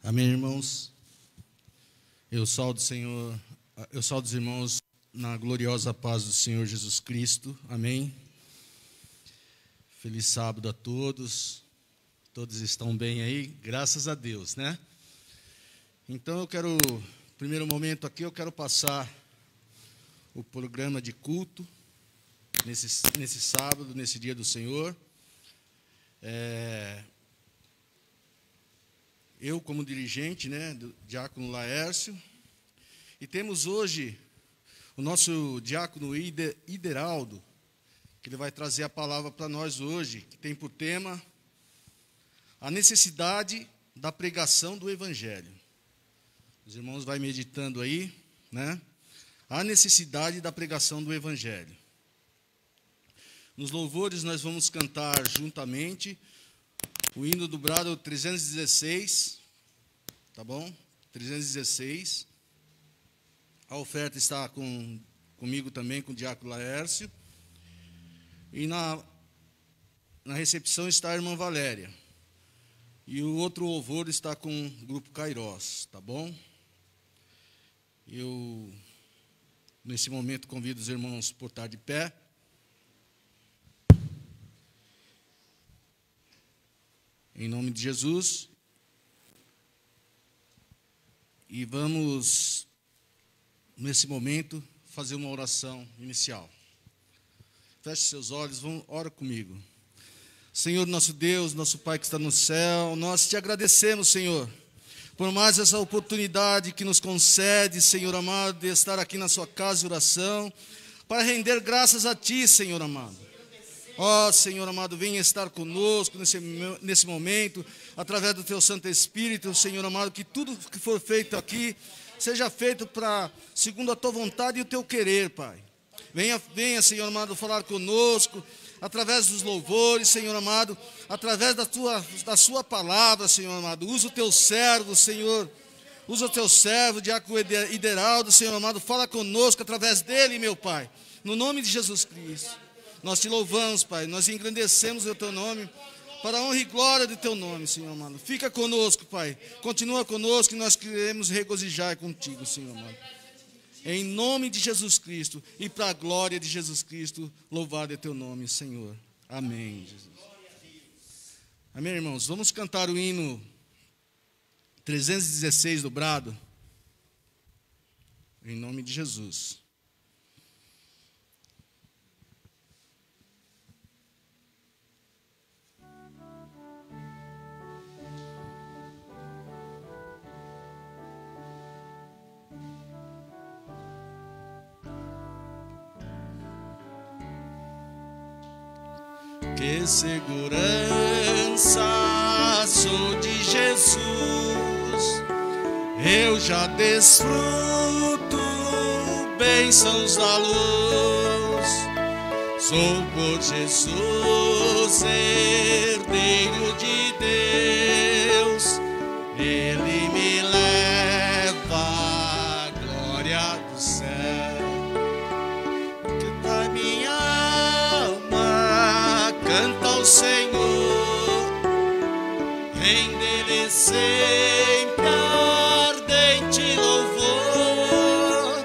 Amém, irmãos? Eu saúdo os irmãos na gloriosa paz do Senhor Jesus Cristo. Amém? Feliz sábado a todos. Todos estão bem aí? Graças a Deus, né? Então primeiro momento aqui, eu quero passar o programa de culto nesse sábado, nesse dia do Senhor. Eu, como dirigente, né, do diácono Laércio, e temos hoje o nosso diácono Ideraldo, que ele vai trazer a palavra para nós hoje, que tem por tema a necessidade da pregação do Evangelho. Os irmãos vão meditando aí, né? A necessidade da pregação do Evangelho. Nos louvores nós vamos cantar juntamente o hino do brado 316, tá bom? 316. A oferta está comigo também, com o diácono Laércio. E na recepção está a irmã Valéria. E o outro louvor está com o grupo Cairós, tá bom? Eu, nesse momento, convido os irmãos por estar de pé. Em nome de Jesus. E vamos, nesse momento, fazer uma oração inicial. Feche seus olhos, ora comigo. Senhor, nosso Deus, nosso Pai que está no céu, nós te agradecemos, Senhor, por mais essa oportunidade que nos concede, Senhor amado, de estar aqui na sua casa de oração, para render graças a Ti, Senhor amado. Ó, Senhor amado, venha estar conosco nesse momento, através do Teu Santo Espírito, Senhor amado, que tudo que for feito aqui, seja feito segundo a Tua vontade e o Teu querer, Pai. Venha, Senhor amado, falar conosco, através dos louvores, Senhor amado, através da Sua palavra, Senhor amado. Usa o Teu servo, Senhor, usa o Teu servo, diácono Ideraldo, Senhor amado, fala conosco através dele, meu Pai, no nome de Jesus Cristo. Nós te louvamos, Pai, nós engrandecemos o Teu nome, para a honra e glória do Teu nome, Senhor amado. Fica conosco, Pai, continua conosco, e nós queremos regozijar contigo, Senhor amado. Em nome de Jesus Cristo, e para a glória de Jesus Cristo, louvado é Teu nome, Senhor. Amém, Jesus. Amém, irmãos? Vamos cantar o hino 316 do brado, em nome de Jesus. Que segurança sou de Jesus, eu já desfruto bênçãos da luz. Sou por Jesus herdeiro de Deus, Ele me leva à glória do céu. Que tá minha alma canta ao Senhor, rende-lhe sempre ardente louvor.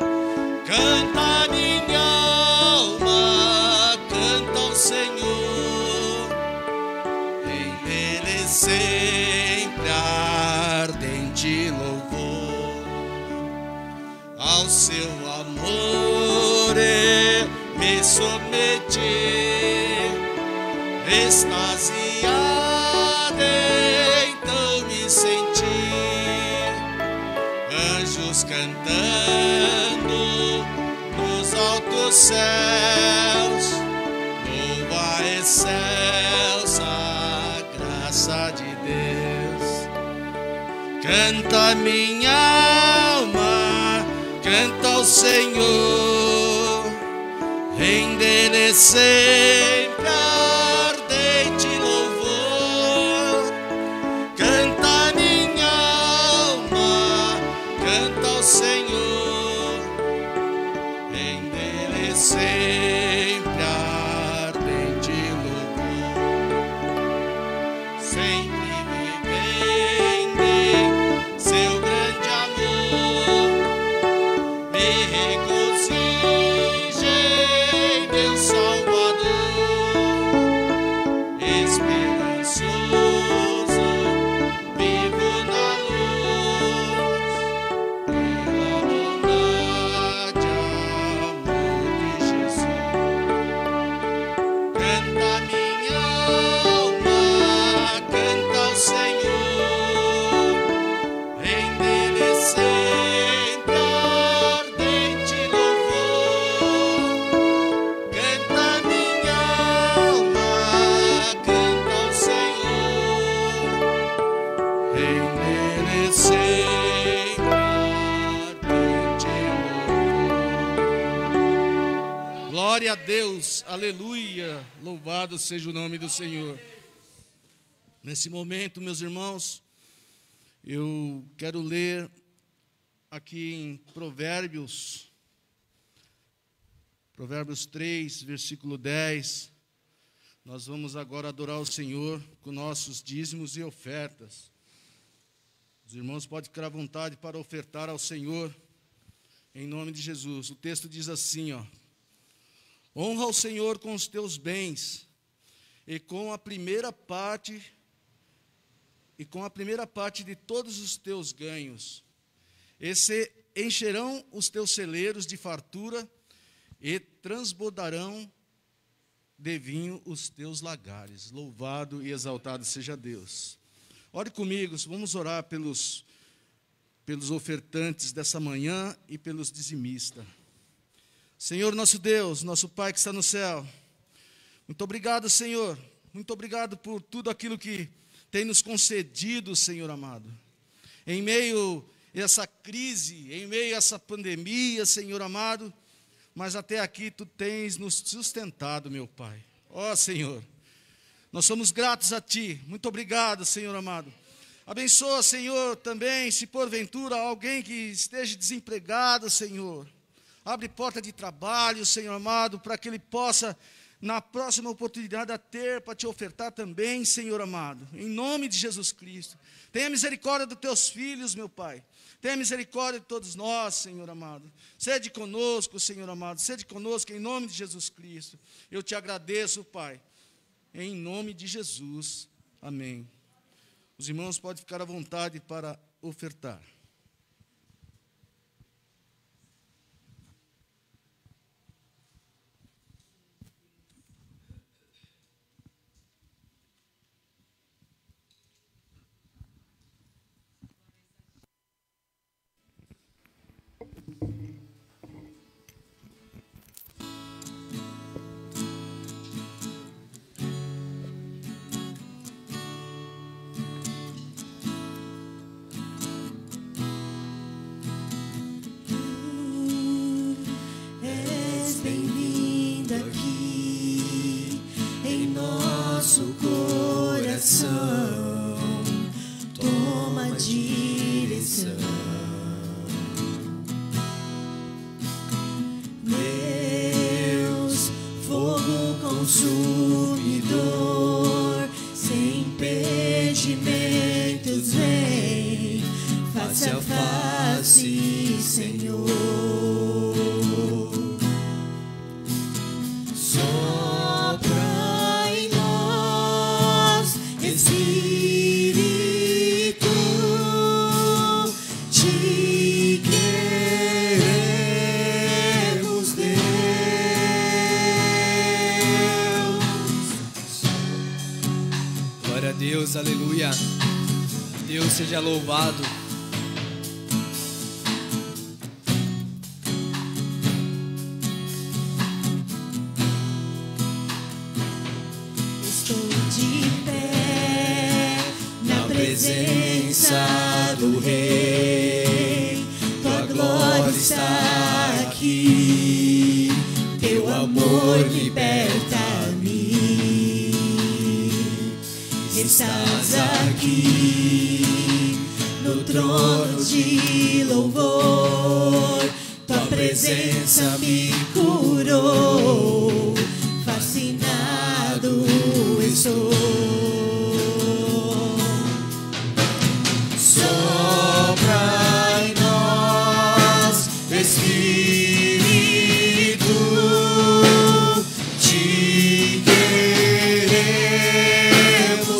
Canta minha alma, canta ao Senhor, rende-lhe sempre ardente louvor. Ao seu amor eu me submeti, extasiado então me senti. Anjos cantando nos altos céus, louva excelsa a graça de Deus. Canta minha alma, canta ao Senhor, rende-lhe sempre ardente louvor. Canta minha alma, canta ao Senhor, rende-lhe sempre ardente louvor. Sempre vivendo a Deus, aleluia, louvado seja o nome do Senhor. Nesse momento, meus irmãos, eu quero ler aqui em Provérbios 3, versículo 10. Nós vamos agora adorar o Senhor com nossos dízimos e ofertas. Os irmãos podem ficar à vontade para ofertar ao Senhor, em nome de Jesus. O texto diz assim, ó: honra o Senhor com os teus bens, e com a primeira parte de todos os teus ganhos. E se encherão os teus celeiros de fartura, e transbordarão de vinho os teus lagares. Louvado e exaltado seja Deus. Ore comigo, vamos orar pelos ofertantes dessa manhã e pelos dizimistas. Senhor nosso Deus, nosso Pai que está no céu, muito obrigado, Senhor, muito obrigado por tudo aquilo que tem nos concedido, Senhor amado. Em meio a essa crise, em meio a essa pandemia, Senhor amado, mas até aqui Tu tens nos sustentado, meu Pai. Ó Senhor, nós somos gratos a Ti, muito obrigado, Senhor amado. Abençoa, Senhor, também, se porventura alguém que esteja desempregado, Senhor, abre porta de trabalho, Senhor amado, para que ele possa, na próxima oportunidade a ter, para Te ofertar também, Senhor amado, em nome de Jesus Cristo. Tenha misericórdia dos Teus filhos, meu Pai. Tenha misericórdia de todos nós, Senhor amado. Sede conosco, Senhor amado. Sede conosco, em nome de Jesus Cristo. Eu Te agradeço, Pai, em nome de Jesus. Amém. Os irmãos podem ficar à vontade para ofertar. Consumidor, sem impedimentos, vem face a face, Senhor. Sopra em nós, Espírito, Te queremos, Deus. Glória a Deus, aleluia. Deus seja louvado. Estou de pé na presença do Rei. Tua glória está aqui, Teu amor liberta-me. Estás aqui no trono de louvor. Tua presença me curou, fascinado estou. Sopra em nós, Espírito, Te queremos,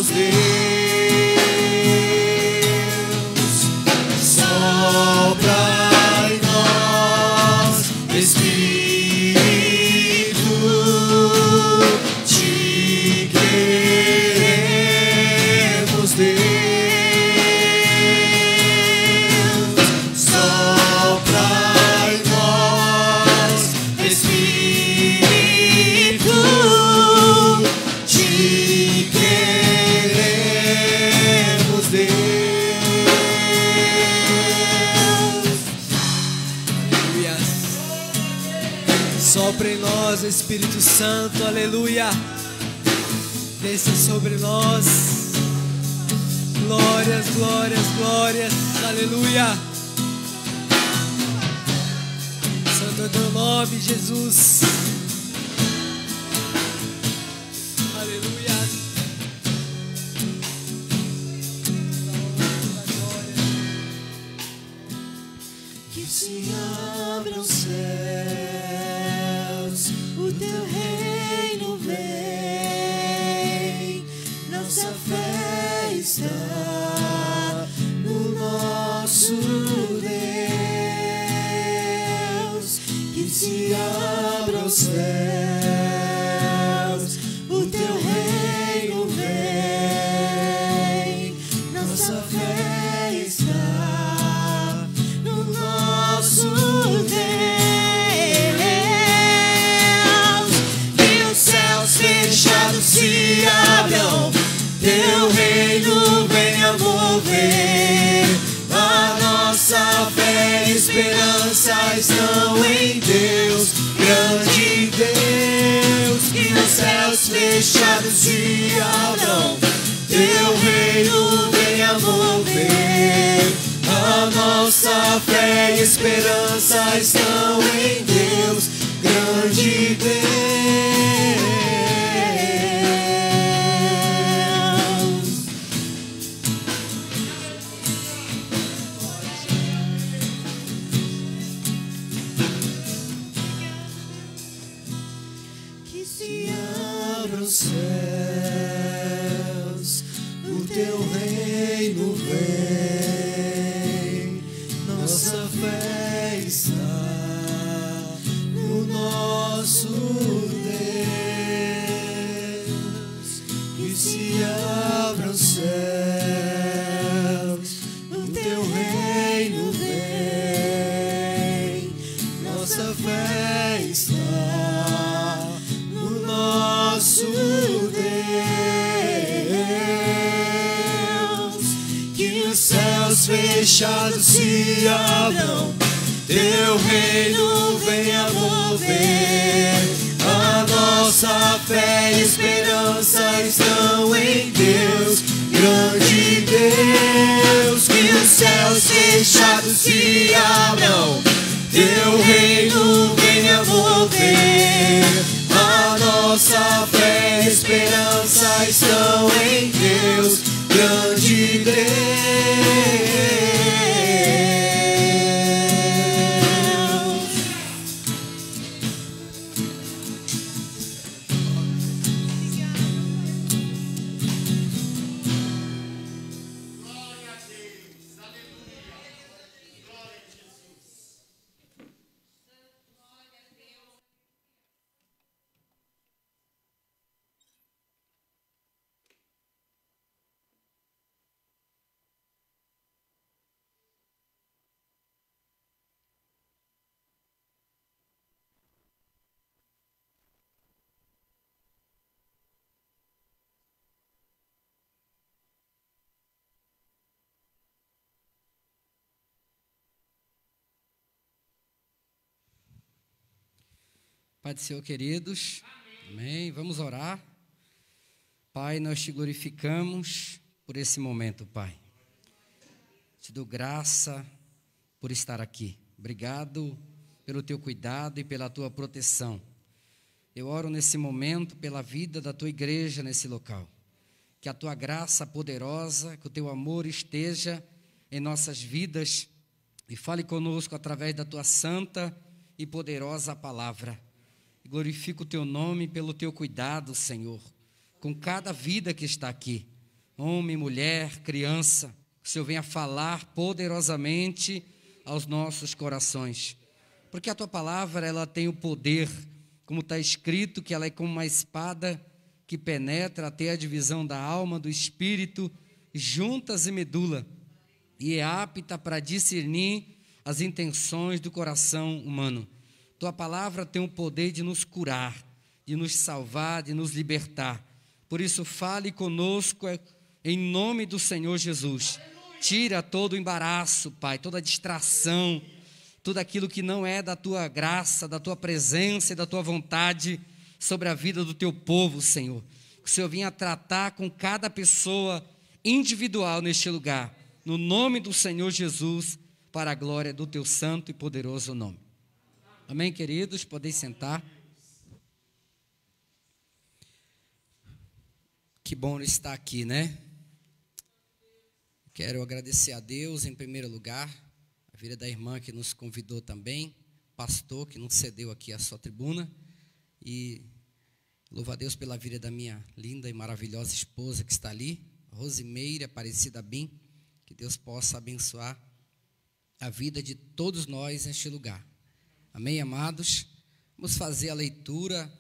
Deus. Sopra em nós, Espírito, nós, Espírito Santo, aleluia. Desça sobre nós. Glórias, glórias, glórias, aleluia. Santo é teu nome, Jesus. Aleluia. Que se abram os céus, o teu reino vem, nossa fé está no nosso Deus. Que se abram os céus, o teu reino vem, nossa fé está no nosso Deus. Que os céus fechados se abram, teu reino venha mover. A nossa fé e esperança estão em Deus, grande Deus. Que os céus fechados se abram, teu reino venha mover. A nossa fé e esperança estão em Deus, grande Deus. Que se abram os céus, o teu reino vem, nossa fé está no nosso Deus. Que se abram os céus, o teu reino vem, nossa fé está no nosso Deus. Que os céus fechados se abram, teu reino venha mover. A nossa fé e esperança estão em Deus, grande Deus. Que os céus fechados se abram, teu reino venha mover. A nossa fé e esperança estão em Deus, grande Deus. Pai do Senhor, queridos. Amém. Vamos orar. Pai, nós te glorificamos por esse momento, Pai. Te dou graça por estar aqui. Obrigado pelo teu cuidado e pela tua proteção. Eu oro nesse momento pela vida da tua igreja nesse local. Que a tua graça poderosa, que o teu amor esteja em nossas vidas e fale conosco através da tua santa e poderosa palavra. Glorifico o teu nome pelo teu cuidado, Senhor, com cada vida que está aqui, homem, mulher, criança, que o Senhor venha falar poderosamente aos nossos corações, porque a tua palavra, ela tem o poder, como está escrito, que ela é como uma espada que penetra até a divisão da alma, do espírito, juntas e medula, e é apta para discernir as intenções do coração humano. Tua palavra tem o poder de nos curar, de nos salvar, de nos libertar. Por isso, fale conosco em nome do Senhor Jesus. Tira todo o embaraço, Pai, toda a distração. tudo aquilo que não é da tua graça, da tua presença e da tua vontade sobre a vida do teu povo, Senhor. Que o Senhor venha tratar com cada pessoa individual neste lugar, no nome do Senhor Jesus, para a glória do teu santo e poderoso nome. Amém, queridos? Podem sentar. Que bom estar aqui, né? Quero agradecer a Deus em primeiro lugar, a vida da irmã que nos convidou também, pastor que nos cedeu aqui a sua tribuna, e louvo a Deus pela vida da minha linda e maravilhosa esposa que está ali, Rosimeira Aparecida Bim, que Deus possa abençoar a vida de todos nós neste lugar. Amém, amados? Vamos fazer a leitura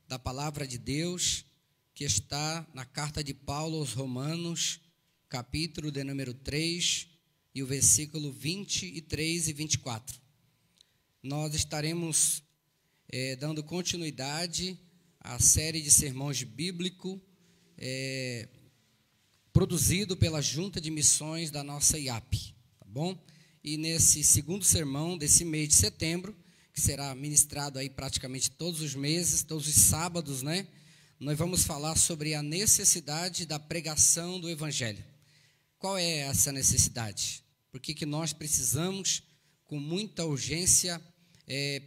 da palavra de Deus, que está na carta de Paulo aos Romanos, capítulo de número 3, e o versículo 23 e 24. Nós estaremos dando continuidade à série de sermões bíblicos produzido pela Junta de Missões da nossa IAP, tá bom? E nesse segundo sermão desse mês de setembro, que será ministrado aí praticamente todos os meses, todos os sábados, né? Nós vamos falar sobre a necessidade da pregação do Evangelho. Qual é essa necessidade? Por que nós precisamos, com muita urgência,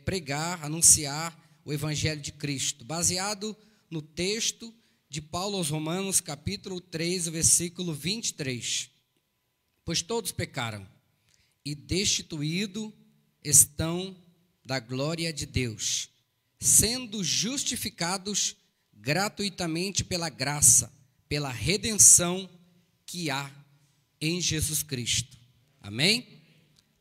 pregar, anunciar o Evangelho de Cristo? Baseado no texto de Paulo aos Romanos, capítulo 3, versículo 23. Pois todos pecaram e destituídos estão da glória de Deus, sendo justificados gratuitamente pela graça, pela redenção que há em Jesus Cristo. Amém?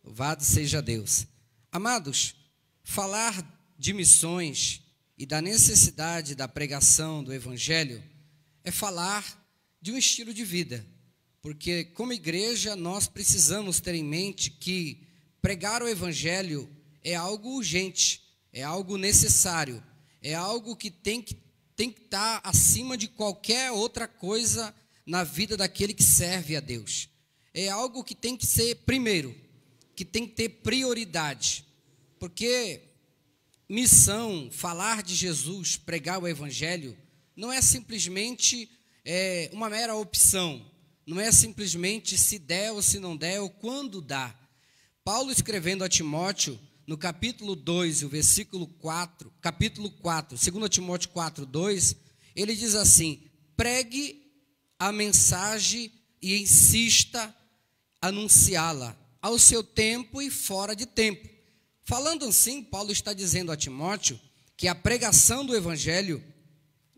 Louvado seja Deus. Amados, falar de missões e da necessidade da pregação do Evangelho é falar de um estilo de vida, porque como igreja nós precisamos ter em mente que pregar o Evangelho é algo urgente, é algo necessário, é algo que tem que estar acima de qualquer outra coisa na vida daquele que serve a Deus. É algo que tem que ser primeiro, que tem que ter prioridade, porque missão, falar de Jesus, pregar o Evangelho, não é simplesmente uma mera opção, não é simplesmente se der ou se não der, ou quando dá. Paulo escrevendo a Timóteo, no capítulo 2, o versículo 4, capítulo 4, 2 Timóteo 4, 2, ele diz assim: pregue a mensagem e insista anunciá-la ao seu tempo e fora de tempo. Falando assim, Paulo está dizendo a Timóteo que a pregação do Evangelho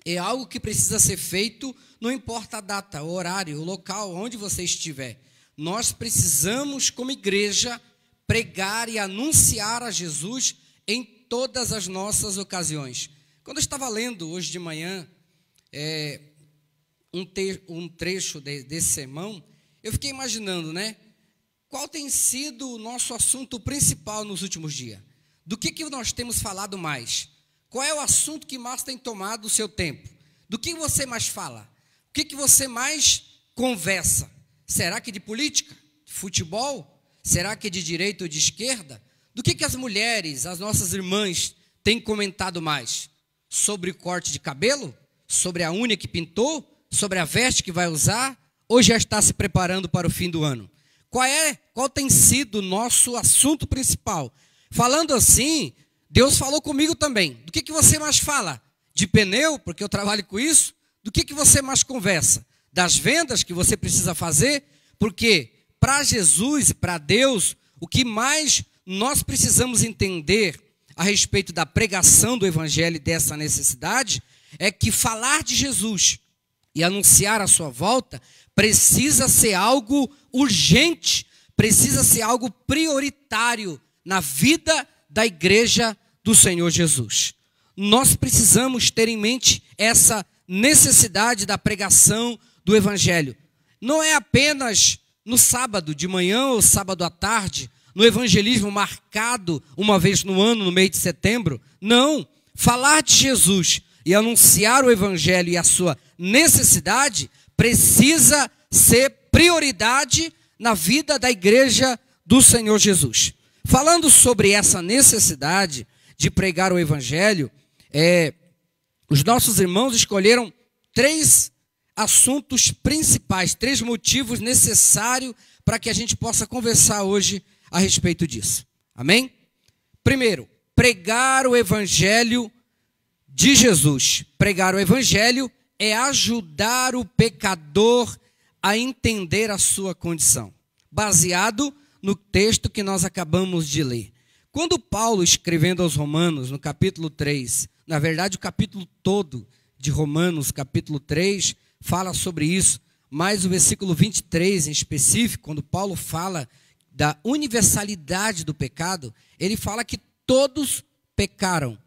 é algo que precisa ser feito, não importa a data, o horário, o local, onde você estiver. Nós precisamos, como igreja, pregar e anunciar a Jesus em todas as nossas ocasiões. Quando eu estava lendo hoje de manhã um trecho desse sermão, eu fiquei imaginando, né? Qual tem sido o nosso assunto principal nos últimos dias? Do que nós temos falado mais? Qual é o assunto que mais tem tomado o seu tempo? Do que você mais fala? O que você mais conversa? Será que de política? De futebol? Será que de direita ou de esquerda? Do que as mulheres, as nossas irmãs, têm comentado mais? Sobre o corte de cabelo? Sobre a unha que pintou? Sobre a veste que vai usar? Ou já está se preparando para o fim do ano? Qual tem sido o nosso assunto principal? Falando assim, Deus falou comigo também. Do que você mais fala? De pneu, porque eu trabalho com isso? Do que você mais conversa? Das vendas que você precisa fazer? Porque para Jesus e para Deus, o que mais nós precisamos entender a respeito da pregação do Evangelho e dessa necessidade é que falar de Jesus e anunciar a sua volta precisa ser algo urgente, precisa ser algo prioritário na vida da igreja do Senhor Jesus. Nós precisamos ter em mente essa necessidade da pregação do Evangelho. Não é apenas no sábado de manhã ou sábado à tarde, no evangelismo marcado uma vez no ano, no mês de setembro. Não, falar de Jesus e anunciar o Evangelho e a sua necessidade precisa ser prioridade na vida da igreja do Senhor Jesus. falando sobre essa necessidade de pregar o evangelho, os nossos irmãos escolheram 3 assuntos principais, 3 motivos necessários para que a gente possa conversar hoje a respeito disso. Amém? Primeiro, pregar o evangelho de Jesus. Pregar o evangelho é ajudar o pecador a entender a sua condição, baseado no texto que nós acabamos de ler. Quando Paulo, escrevendo aos Romanos, no capítulo 3, na verdade o capítulo todo de Romanos, capítulo 3, fala sobre isso, mas o versículo 23 em específico, quando Paulo fala da universalidade do pecado, ele fala que todos pecaram.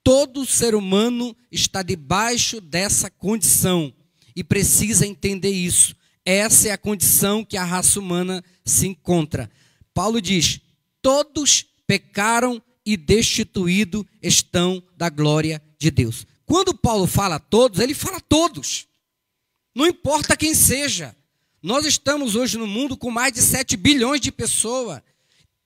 Todo ser humano está debaixo dessa condição e precisa entender isso. Essa é a condição que a raça humana se encontra. Paulo diz, todos pecaram e destituídos estão da glória de Deus. Quando Paulo fala todos, ele fala todos. Não importa quem seja. Nós estamos hoje no mundo com mais de 7 bilhões de pessoas.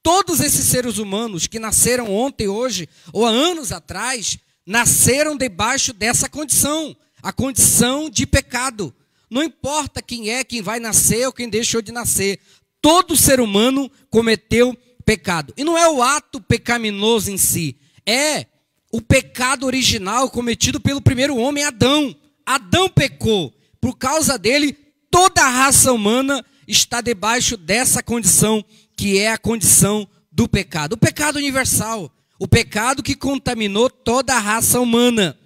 Todos esses seres humanos que nasceram ontem, hoje, ou há anos atrás, nasceram debaixo dessa condição, a condição de pecado. Não importa quem é, quem vai nascer ou quem deixou de nascer. Todo ser humano cometeu pecado. E não é o ato pecaminoso em si, é o pecado original cometido pelo primeiro homem, Adão. Adão pecou. Por causa dele, toda a raça humana está debaixo dessa condição, que é a condição do pecado. O pecado universal, o pecado que contaminou toda a raça humana.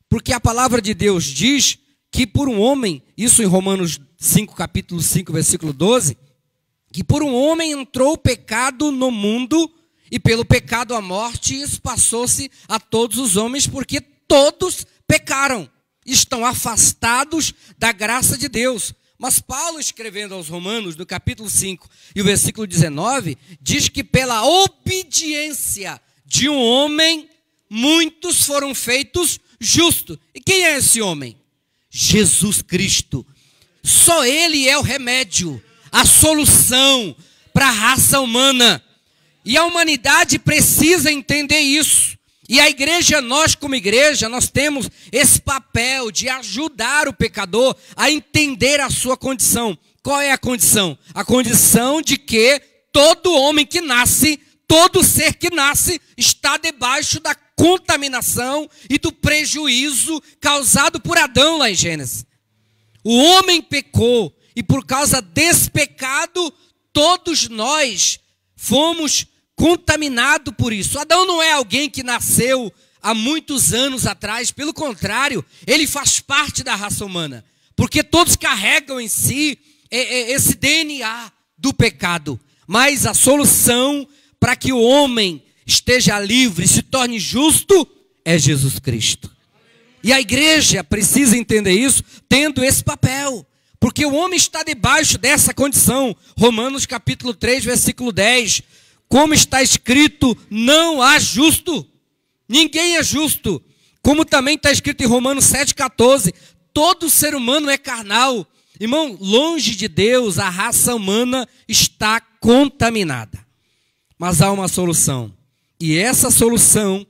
Porque a palavra de Deus diz que por um homem, isso em Romanos 5, capítulo 5, versículo 12, que por um homem entrou o pecado no mundo, e pelo pecado a morte, e isso passou-se a todos os homens, porque todos pecaram, estão afastados da graça de Deus. Mas Paulo, escrevendo aos Romanos, no capítulo 5 e o versículo 19, diz que pela obediência de um homem, muitos foram feitos justos. E quem é esse homem? Jesus Cristo. Só Ele é o remédio, a solução para a raça humana. E a humanidade precisa entender isso. E a igreja, nós como igreja, nós temos esse papel de ajudar o pecador a entender a sua condição. Qual é a condição? A condição de que todo homem que nasce, todo ser que nasce, está debaixo da contaminação e do prejuízo causado por Adão lá em Gênesis. O homem pecou e por causa desse pecado, todos nós fomos contaminado por isso. Adão não é alguém que nasceu há muitos anos atrás, pelo contrário, ele faz parte da raça humana, porque todos carregam em si esse DNA do pecado. Mas a solução para que o homem esteja livre, se torne justo, é Jesus Cristo. E a igreja precisa entender isso, tendo esse papel, porque o homem está debaixo dessa condição. Romanos capítulo 3, versículo 10, como está escrito, não há justo, ninguém é justo. Como também está escrito em Romanos 7,14, todo ser humano é carnal. Irmão, longe de Deus, a raça humana está contaminada. Mas há uma solução, e essa solução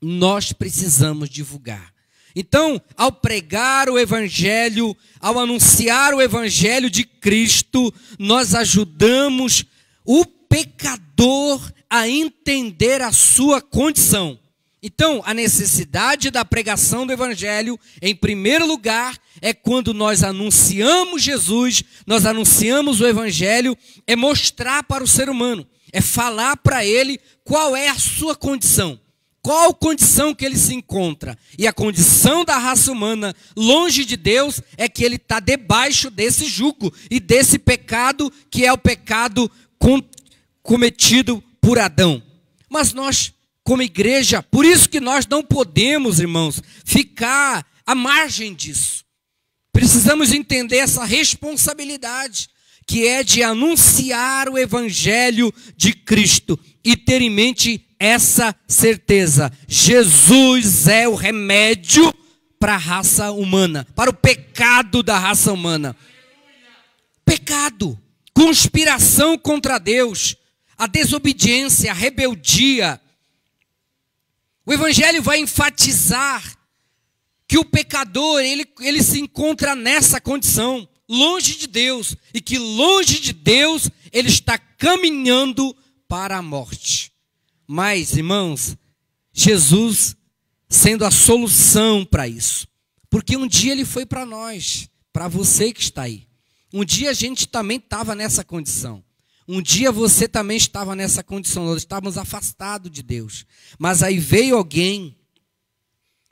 nós precisamos divulgar. Então, ao pregar o evangelho, ao anunciar o evangelho de Cristo, nós ajudamos o pecador a entender a sua condição. Então, a necessidade da pregação do evangelho, em primeiro lugar, é quando nós anunciamos Jesus, nós anunciamos o evangelho, é mostrar para o ser humano, é falar para ele qual é a sua condição, qual condição que ele se encontra. E a condição da raça humana, longe de Deus, é que ele está debaixo desse jugo e desse pecado, que é o pecado cometido por Adão. Mas nós, como igreja, por isso que nós não podemos, irmãos, ficar à margem disso. Precisamos entender essa responsabilidade, que é de anunciar o evangelho de Cristo e ter em mente essa certeza: Jesus é o remédio para a raça humana, para o pecado da raça humana. Pecado, conspiração contra Deus. a desobediência, a rebeldia. O Evangelho vai enfatizar que o pecador, ele se encontra nessa condição, longe de Deus, e que longe de Deus ele está caminhando para a morte. Mas, irmãos, Jesus sendo a solução para isso. Porque um dia ele foi para nós, para você que está aí. Um dia a gente também estava nessa condição. Um dia você também estava nessa condição. Nós estávamos afastados de Deus. Mas aí veio alguém,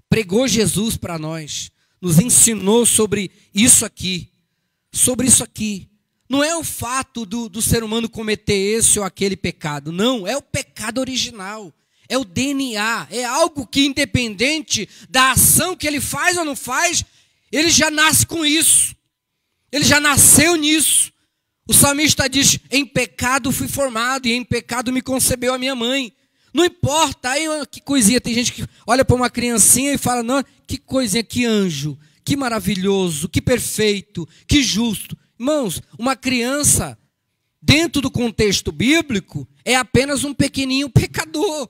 pregou Jesus para nós, nos ensinou sobre isso aqui. Sobre isso aqui. Não é o fato do ser humano cometer esse ou aquele pecado. Não, é o pecado original. É o DNA. É algo que, independente da ação que ele faz ou não faz, ele já nasce com isso. Ele já nasceu nisso. O salmista diz, em pecado fui formado e em pecado me concebeu a minha mãe. Não importa, aí que coisinha, tem gente que olha para uma criancinha e fala, não, que coisinha, que anjo, que maravilhoso, que perfeito, que justo. Irmãos, uma criança, dentro do contexto bíblico, é apenas um pequenininho pecador,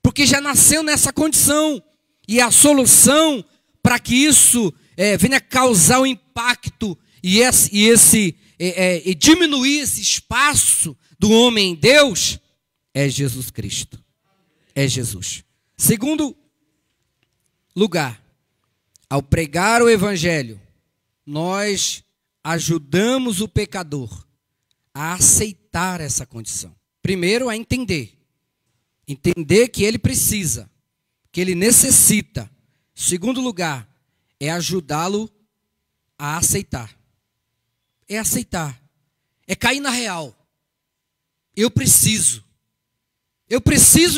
porque já nasceu nessa condição. E a solução para que isso venha causar um impacto e diminuir esse espaço do homem em Deus, é Jesus Cristo. É Jesus. Segundo lugar, ao pregar o Evangelho, nós ajudamos o pecador a aceitar essa condição. Primeiro, a entender. Entender que ele precisa, que ele necessita. Segundo lugar, é ajudá-lo a aceitar. É aceitar. É cair na real. Eu preciso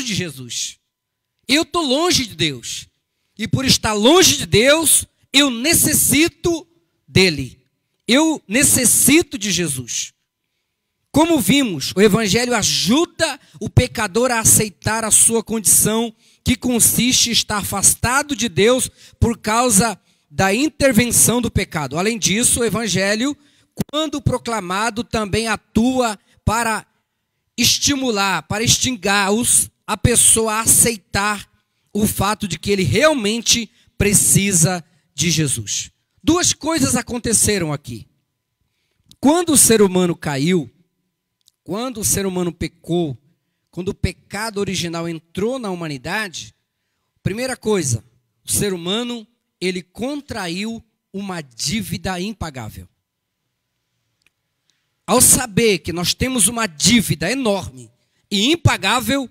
de Jesus. Eu estou longe de Deus. E por estar longe de Deus, eu necessito dele. Eu necessito de Jesus. Como vimos, o Evangelho ajuda o pecador a aceitar a sua condição, que consiste em estar afastado de Deus por causa da intervenção do pecado. Além disso, o Evangelho, quando proclamado, também atua para estimular, para instigar a pessoa a aceitar o fato de que ele realmente precisa de Jesus. Duas coisas aconteceram aqui. Quando o ser humano caiu, quando o ser humano pecou, quando o pecado original entrou na humanidade, primeira coisa, o ser humano, ele contraiu uma dívida impagável. Ao saber que nós temos uma dívida enorme e impagável,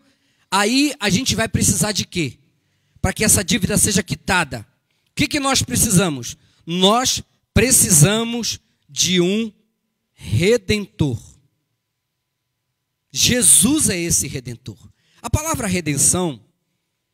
aí a gente vai precisar de quê? Para que essa dívida seja quitada. O que nós precisamos? Nós precisamos de um redentor. Jesus é esse redentor. A palavra redenção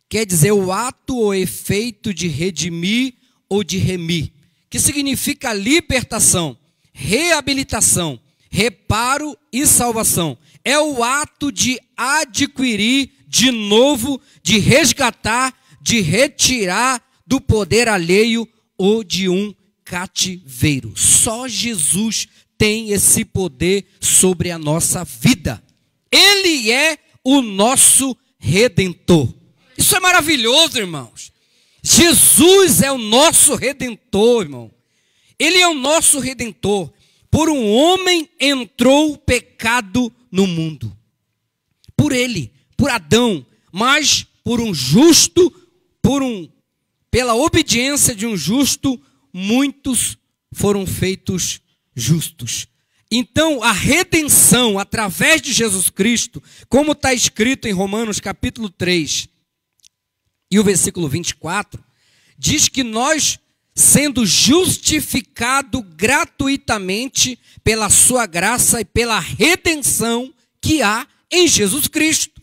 quer dizer o ato ou efeito de redimir ou de remir, que significa libertação, reabilitação, reparo e salvação. É o ato de adquirir de novo, de resgatar, de retirar do poder alheio ou de um cativeiro. Só Jesus tem esse poder sobre a nossa vida. Ele é o nosso redentor. Isso é maravilhoso, irmãos. Jesus é o nosso redentor, irmão. Ele é o nosso redentor. Por um homem entrou o pecado no mundo. Por ele, por Adão, mas por um justo, pela obediência de um justo, muitos foram feitos justos. Então, a redenção através de Jesus Cristo, como está escrito em Romanos capítulo 3 e o versículo 24, diz que nós, sendo justificados gratuitamente pela sua graça e pela redenção que há em Jesus Cristo.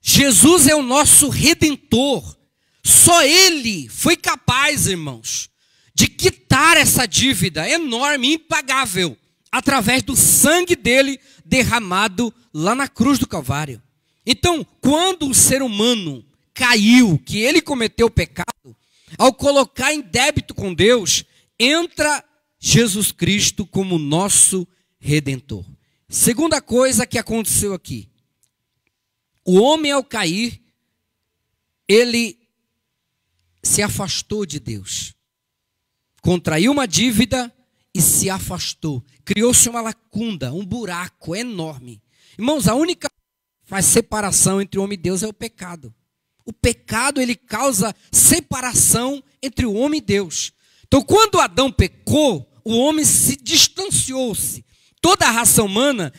Jesus é o nosso redentor. Só Ele foi capaz, irmãos, de quitar essa dívida enorme, impagável, através do sangue dele derramado lá na cruz do Calvário. Então, quando o ser humano caiu, que ele cometeu o pecado, ao colocar em débito com Deus, entra Jesus Cristo como nosso redentor. Segunda coisa que aconteceu aqui. O homem, ao cair, ele se afastou de Deus. Contraiu uma dívida e se afastou. Criou-se uma lacuna, um buraco enorme. Irmãos, a única coisa que faz separação entre o homem e Deus é o pecado. O pecado, ele causa separação entre o homem e Deus. Então, quando Adão pecou, o homem se distanciou-se. Toda a raça humana,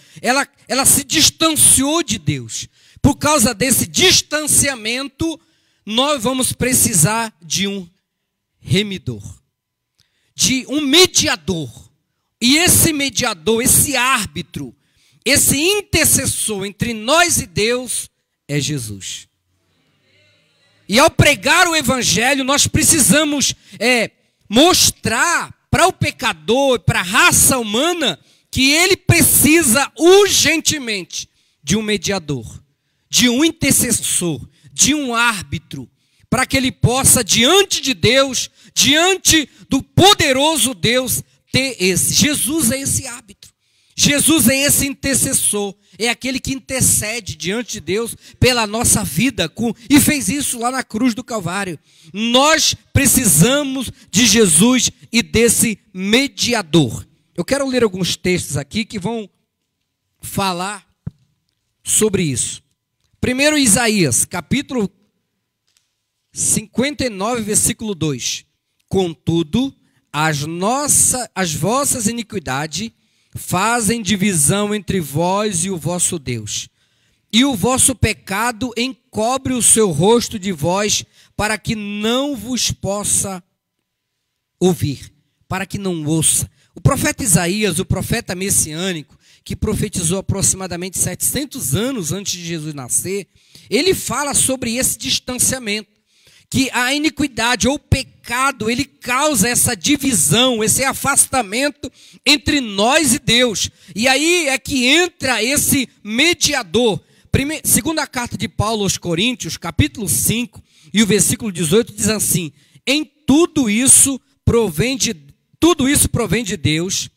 ela se distanciou de Deus. Por causa desse distanciamento, nós vamos precisar de um remidor, de um mediador. E esse mediador, esse árbitro, esse intercessor entre nós e Deus é Jesus. E ao pregar o evangelho, nós precisamos mostrar para o pecador, para a raça humana, que ele precisa urgentemente de um mediador, de um intercessor, de um árbitro, para que ele possa, diante de Deus, diante do poderoso Deus, ter esse. Jesus é esse árbitro. Jesus é esse intercessor. É aquele que intercede diante de Deus pela nossa vida. E fez isso lá na cruz do Calvário. Nós precisamos de Jesus e desse mediador. Eu quero ler alguns textos aqui que vão falar sobre isso. Primeiro, Isaías, capítulo 59, versículo 2. Contudo, as vossas iniquidades fazem divisão entre vós e o vosso Deus. E o vosso pecado encobre o seu rosto de vós, para que não vos possa ouvir, para que não ouça. O profeta Isaías, o profeta messiânico, que profetizou aproximadamente 700 anos antes de Jesus nascer, ele fala sobre esse distanciamento, que a iniquidade ou o pecado, ele causa essa divisão, esse afastamento entre nós e Deus. E aí é que entra esse mediador. Segunda carta de Paulo aos Coríntios, capítulo 5, e o versículo 18 diz assim: em tudo isso provém de Deus,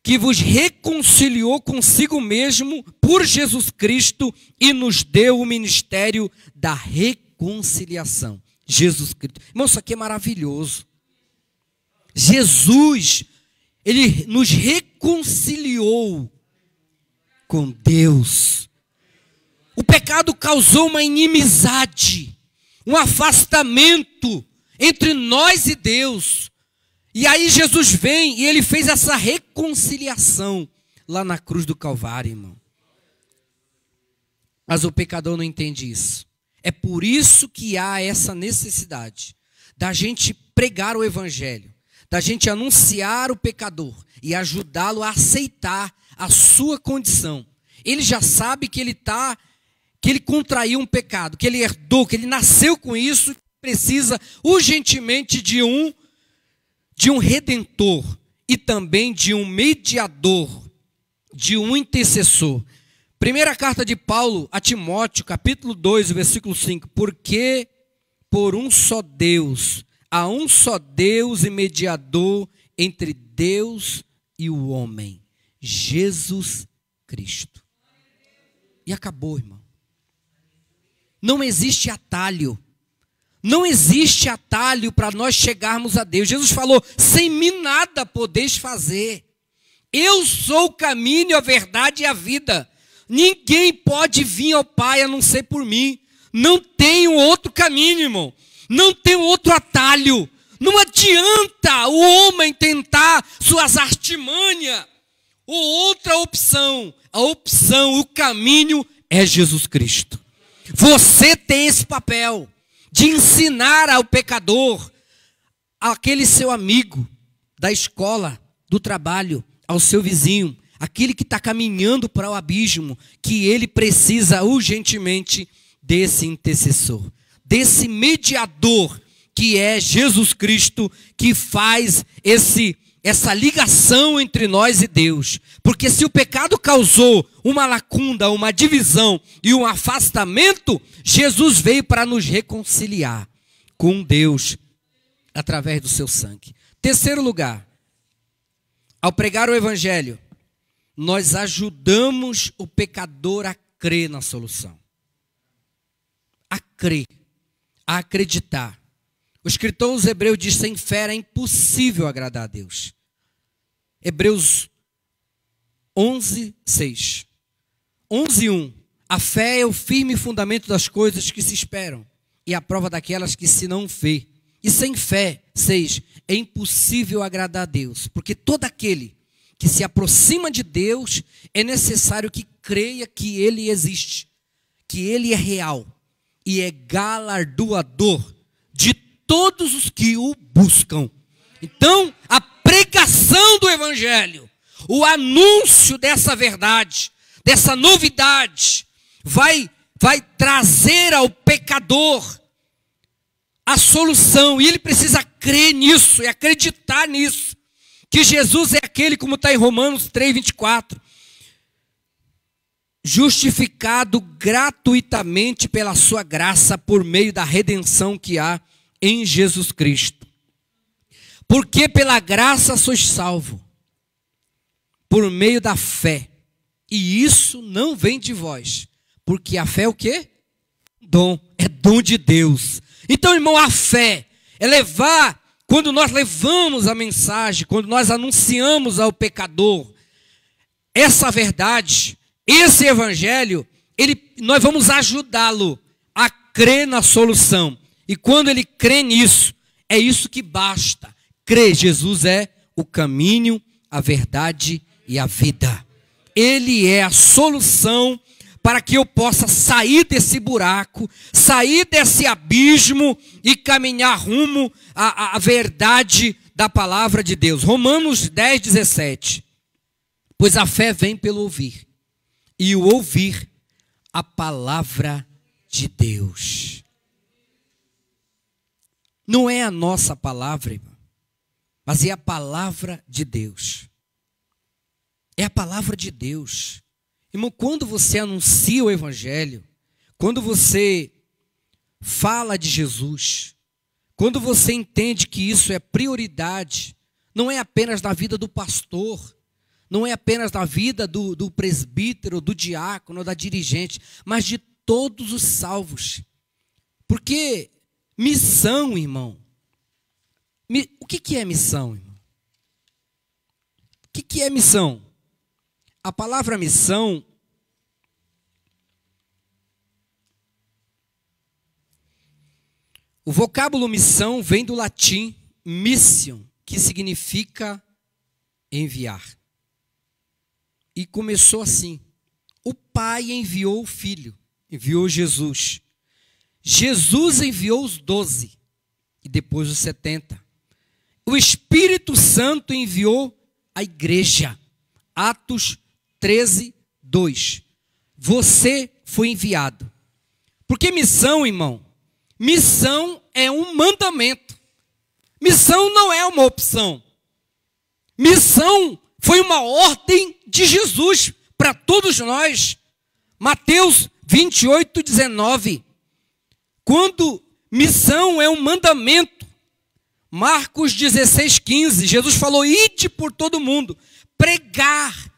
que vos reconciliou consigo mesmo por Jesus Cristo e nos deu o ministério da reconciliação. Jesus Cristo. Irmão, isso aqui é maravilhoso. Jesus, ele nos reconciliou com Deus. O pecado causou uma inimizade, um afastamento entre nós e Deus. E aí Jesus vem e ele fez essa reconciliação lá na cruz do Calvário, irmão. Mas o pecador não entende isso. É por isso que há essa necessidade da gente pregar o evangelho, da gente anunciar o pecador e ajudá-lo a aceitar a sua condição. Ele já sabe que ele contraiu um pecado, que ele herdou, que ele nasceu com isso, precisa urgentemente de um redentor e também de um mediador, de um intercessor. Primeira carta de Paulo a Timóteo, capítulo 2, versículo 5. Porque por um só Deus, há um só Deus e mediador entre Deus e o homem, Jesus Cristo. E acabou, irmão. Não existe atalho. Não existe atalho para nós chegarmos a Deus. Jesus falou: sem mim nada podeis fazer. Eu sou o caminho, a verdade e a vida. Ninguém pode vir ao Pai a não ser por mim. Não tem outro caminho, irmão. Não tem outro atalho. Não adianta o homem tentar suas artimanhas ou outra opção. A opção, o caminho é Jesus Cristo. Você tem esse papel de ensinar ao pecador, aquele seu amigo da escola, do trabalho, ao seu vizinho, aquele que está caminhando para o abismo, que ele precisa urgentemente desse intercessor, desse mediador, que é Jesus Cristo, que faz essa ligação entre nós e Deus. Porque se o pecado causou uma lacuna, uma divisão e um afastamento, Jesus veio para nos reconciliar com Deus através do seu sangue. Terceiro lugar, ao pregar o evangelho, nós ajudamos o pecador a crer na solução. A crer, a acreditar. O escritor aos Hebreus diz: sem fé é impossível agradar a Deus. Hebreus 11:6. 11:1. A fé é o firme fundamento das coisas que se esperam e a prova daquelas que se não vê. E sem fé, 6, é impossível agradar a Deus, porque todo aquele que se aproxima de Deus é necessário que creia que Ele existe, que Ele é real e é galardoador de todos os que o buscam. Então, a pregação do Evangelho, o anúncio dessa verdade, dessa novidade, vai trazer ao pecador a solução, e ele precisa crer nisso e acreditar nisso, que Jesus é aquele, como está em Romanos 3:24, justificado gratuitamente pela sua graça por meio da redenção que há em Jesus Cristo. Porque pela graça sois salvo, por meio da fé, e isso não vem de vós, porque a fé é o quê? Dom, é dom de Deus. Então, irmão, a fé é levar, quando nós levamos a mensagem, quando nós anunciamos ao pecador essa verdade, esse evangelho, nós vamos ajudá-lo a crer na solução. E quando ele crê nisso, é isso que basta. Crer, Jesus é o caminho, a verdade e a vida. Ele é a solução para que eu possa sair desse buraco, sair desse abismo e caminhar rumo à verdade da palavra de Deus. Romanos 10:17. Pois a fé vem pelo ouvir, e o ouvir a palavra de Deus. Não é a nossa palavra, irmão, mas é a palavra de Deus. É a palavra de Deus. Irmão, quando você anuncia o evangelho, quando você fala de Jesus, quando você entende que isso é prioridade, não é apenas na vida do pastor, não é apenas na vida do presbítero, do diácono, da dirigente, mas de todos os salvos. Porque missão, irmão, o que é missão, irmão? O que é missão? A palavra missão o vocábulo missão vem do latim mission, que significa enviar. E começou assim: o Pai enviou o Filho, enviou Jesus. Jesus enviou os 12 e depois os 70. O Espírito Santo enviou a igreja. Atos 13:2. Você foi enviado. Porque missão, irmão, missão é um mandamento. Missão não é uma opção. Missão foi uma ordem de Jesus para todos nós. Mateus 28:19. Quando missão é um mandamento. Marcos 16:15. Jesus falou: ide por todo mundo. Pregar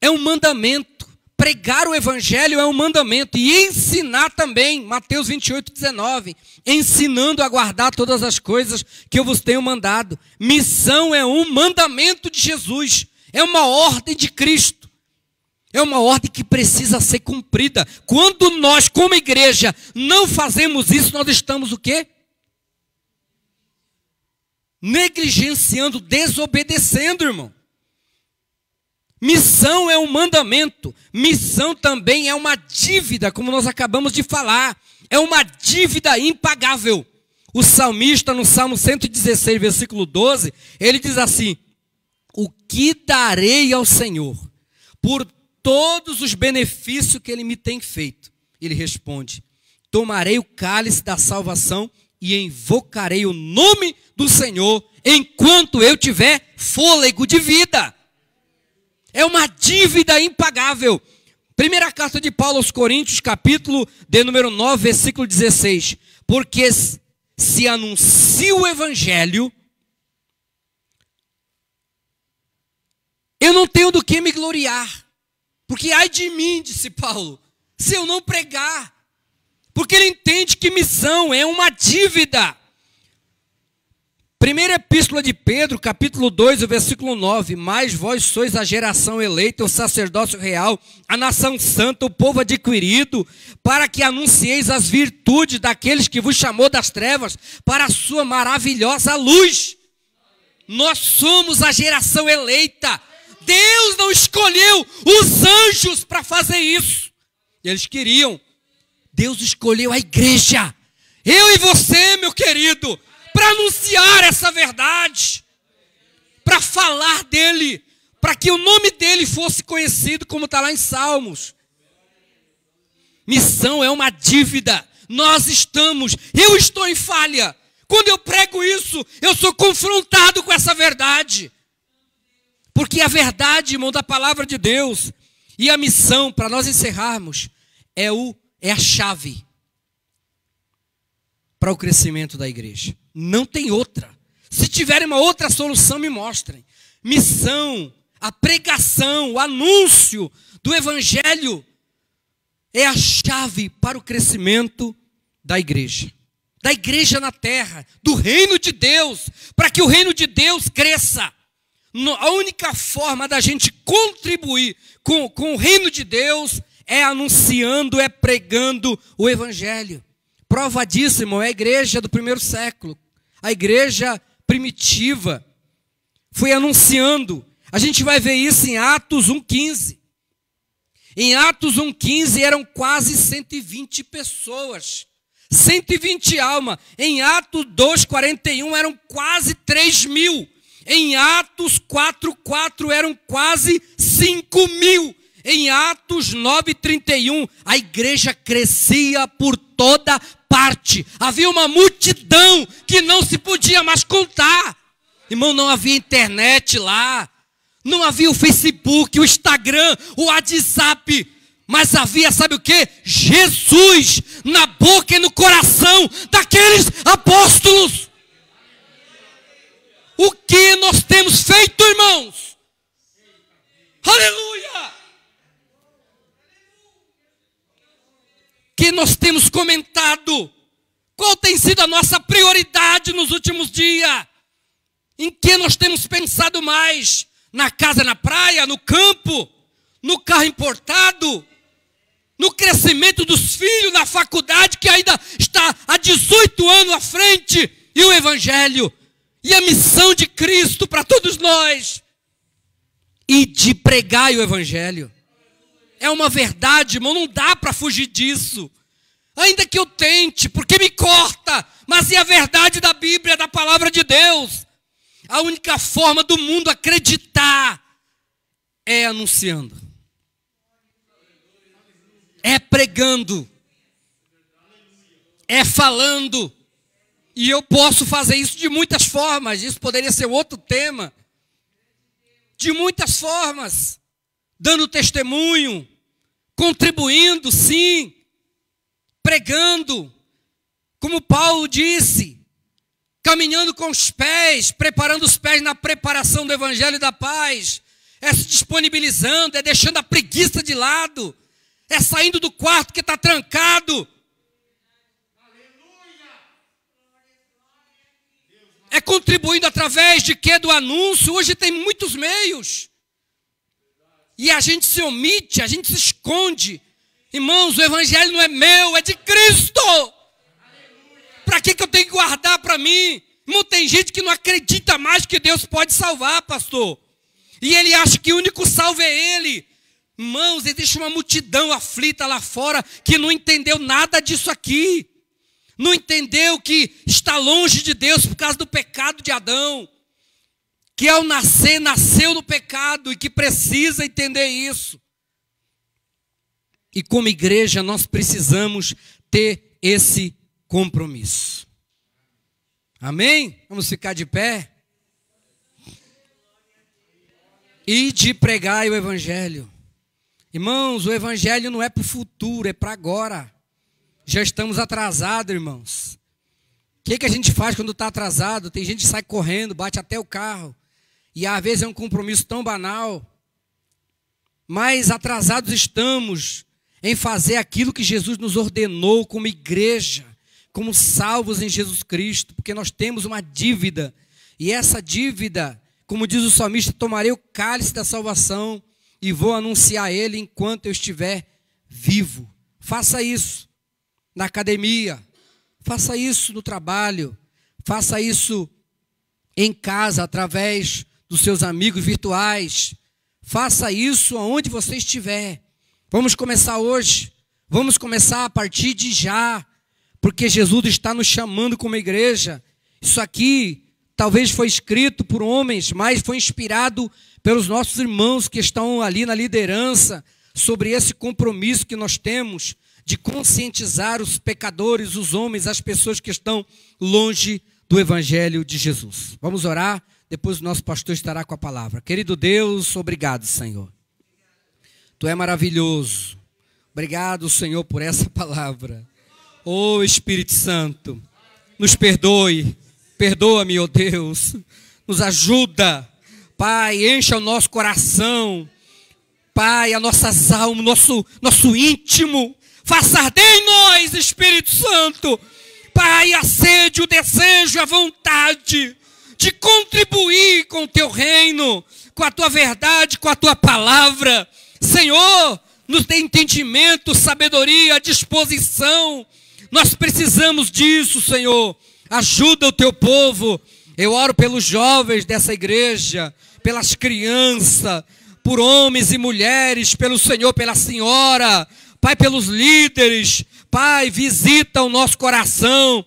é um mandamento. Pregar o evangelho é um mandamento. E ensinar também. Mateus 28:19. Ensinando a guardar todas as coisas que eu vos tenho mandado. Missão é um mandamento de Jesus. É uma ordem de Cristo. É uma ordem que precisa ser cumprida. Quando nós, como igreja, não fazemos isso, nós estamos o quê? Negligenciando, desobedecendo, irmão. Missão é um mandamento. Missão também é uma dívida, como nós acabamos de falar. É uma dívida impagável. O salmista, no Salmo 116, versículo 12, ele diz assim: o que darei ao Senhor por todos os benefícios que Ele me tem feito? Ele responde: tomarei o cálice da salvação e invocarei o nome do Senhor enquanto eu tiver fôlego de vida. É uma dívida impagável. Primeira carta de Paulo aos Coríntios, capítulo de número 9, versículo 16. Porque se anuncia o evangelho, eu eu não tenho do que me gloriar. Porque ai de mim, disse Paulo, se eu não pregar. Porque ele entende que missão é uma dívida. Primeira epístola de Pedro, capítulo 2, o versículo 9. Mas vós sois a geração eleita, o sacerdócio real, a nação santa, o povo adquirido, para que anuncieis as virtudes daqueles que vos chamou das trevas para a sua maravilhosa luz. Nós somos a geração eleita. Deus não escolheu os anjos para fazer isso. Eles queriam. Deus escolheu a igreja. Eu e você, meu querido, para anunciar essa verdade, para falar dele, para que o nome dele fosse conhecido, como está lá em Salmos. Missão é uma dívida. Eu estou em falha. Quando eu prego isso, eu sou confrontado com essa verdade. Porque a verdade, irmão, da palavra de Deus e a missão, para nós encerrarmos, é a chave para o crescimento da igreja. Não tem outra. Se tiverem uma outra solução, me mostrem. Missão, a pregação, o anúncio do evangelho é a chave para o crescimento da igreja. Da igreja na terra, do reino de Deus, para que o reino de Deus cresça. A única forma da gente contribuir com o reino de Deus é anunciando, é pregando o evangelho. Prova disso, irmão, é a igreja do primeiro século. A igreja primitiva foi anunciando. A gente vai ver isso em Atos 1,15. Em Atos 1,15 eram quase 120 pessoas. 120 almas. Em Atos 2,41 eram quase 3.000. Em Atos 4,4 eram quase 5.000. Em Atos 9,31 a igreja crescia por toda parte. Havia uma multidão que não se podia mais contar. Irmão, não havia internet lá. Não havia o Facebook, o Instagram, o WhatsApp. Mas havia, sabe o quê? Jesus na boca e no coração daqueles apóstolos. O que nós temos feito, irmãos? Aleluia! Que nós temos comentado? Qual tem sido a nossa prioridade nos últimos dias? Em que nós temos pensado mais? Na casa, na praia, no campo, no carro importado, no crescimento dos filhos, na faculdade que ainda está há 18 anos à frente, e o evangelho, e a missão de Cristo para todos nós, e de pregar o evangelho. É uma verdade, irmão, não dá para fugir disso. Ainda que eu tente, porque me corta, mas é a verdade da Bíblia, da palavra de Deus. A única forma do mundo acreditar é anunciando, é pregando, é falando. E eu posso fazer isso de muitas formas. Isso poderia ser outro tema. De muitas formas. Dando testemunho, contribuindo, sim, pregando, como Paulo disse, caminhando com os pés, preparando os pés na preparação do evangelho da paz, é se disponibilizando, é deixando a preguiça de lado, é saindo do quarto que está trancado, é contribuindo através de quê? Do anúncio. Hoje tem muitos meios. E a gente se omite, a gente se esconde. Irmãos, o evangelho não é meu, é de Cristo. Para que eu tenho que guardar para mim? Irmão, tem gente que não acredita mais que Deus pode salvar, pastor. E ele acha que o único salvo é ele. Irmãos, existe uma multidão aflita lá fora que não entendeu nada disso aqui. Não entendeu que está longe de Deus por causa do pecado de Adão. Que ao nascer, nasceu no pecado e que precisa entender isso. E como igreja nós precisamos ter esse compromisso. Amém? Vamos ficar de pé? E de pregar o evangelho. Irmãos, o evangelho não é para o futuro, é para agora. Já estamos atrasados, irmãos. O que a gente faz quando está atrasado? Tem gente que sai correndo, bate até o carro. E às vezes é um compromisso tão banal. mas atrasados estamos em fazer aquilo que Jesus nos ordenou como igreja, como salvos em Jesus Cristo, porque nós temos uma dívida, e essa dívida, como diz o salmista, tomarei o cálice da salvação e vou anunciar ele enquanto eu estiver vivo. Faça isso na academia, faça isso no trabalho, faça isso em casa, através dos seus amigos virtuais. Faça isso aonde você estiver. Vamos começar hoje. Vamos começar a partir de já. Porque Jesus está nos chamando como igreja. Isso aqui talvez foi escrito por homens, mas foi inspirado pelos nossos irmãos que estão ali na liderança, sobre esse compromisso que nós temos de conscientizar os pecadores, os homens, as pessoas que estão longe do Evangelho de Jesus. Vamos orar, depois o nosso pastor estará com a palavra. Querido Deus, obrigado, Senhor. Tu é maravilhoso. Obrigado, Senhor, por essa palavra. Oh, Espírito Santo, nos perdoe. Perdoa-me, ó Deus. Nos ajuda, Pai, encha o nosso coração, Pai, as nossas almas, nosso íntimo. Faça arder em nós, Espírito Santo, Pai, a sede, o desejo, a vontade de contribuir com o teu reino, com a tua verdade, com a tua palavra. Senhor, nos dê entendimento, sabedoria, disposição. Nós precisamos disso, Senhor. Ajuda o teu povo. Eu oro pelos jovens dessa igreja, pelas crianças, por homens e mulheres, pelo Senhor, pela senhora, Pai, pelos líderes. Pai, visita o nosso coração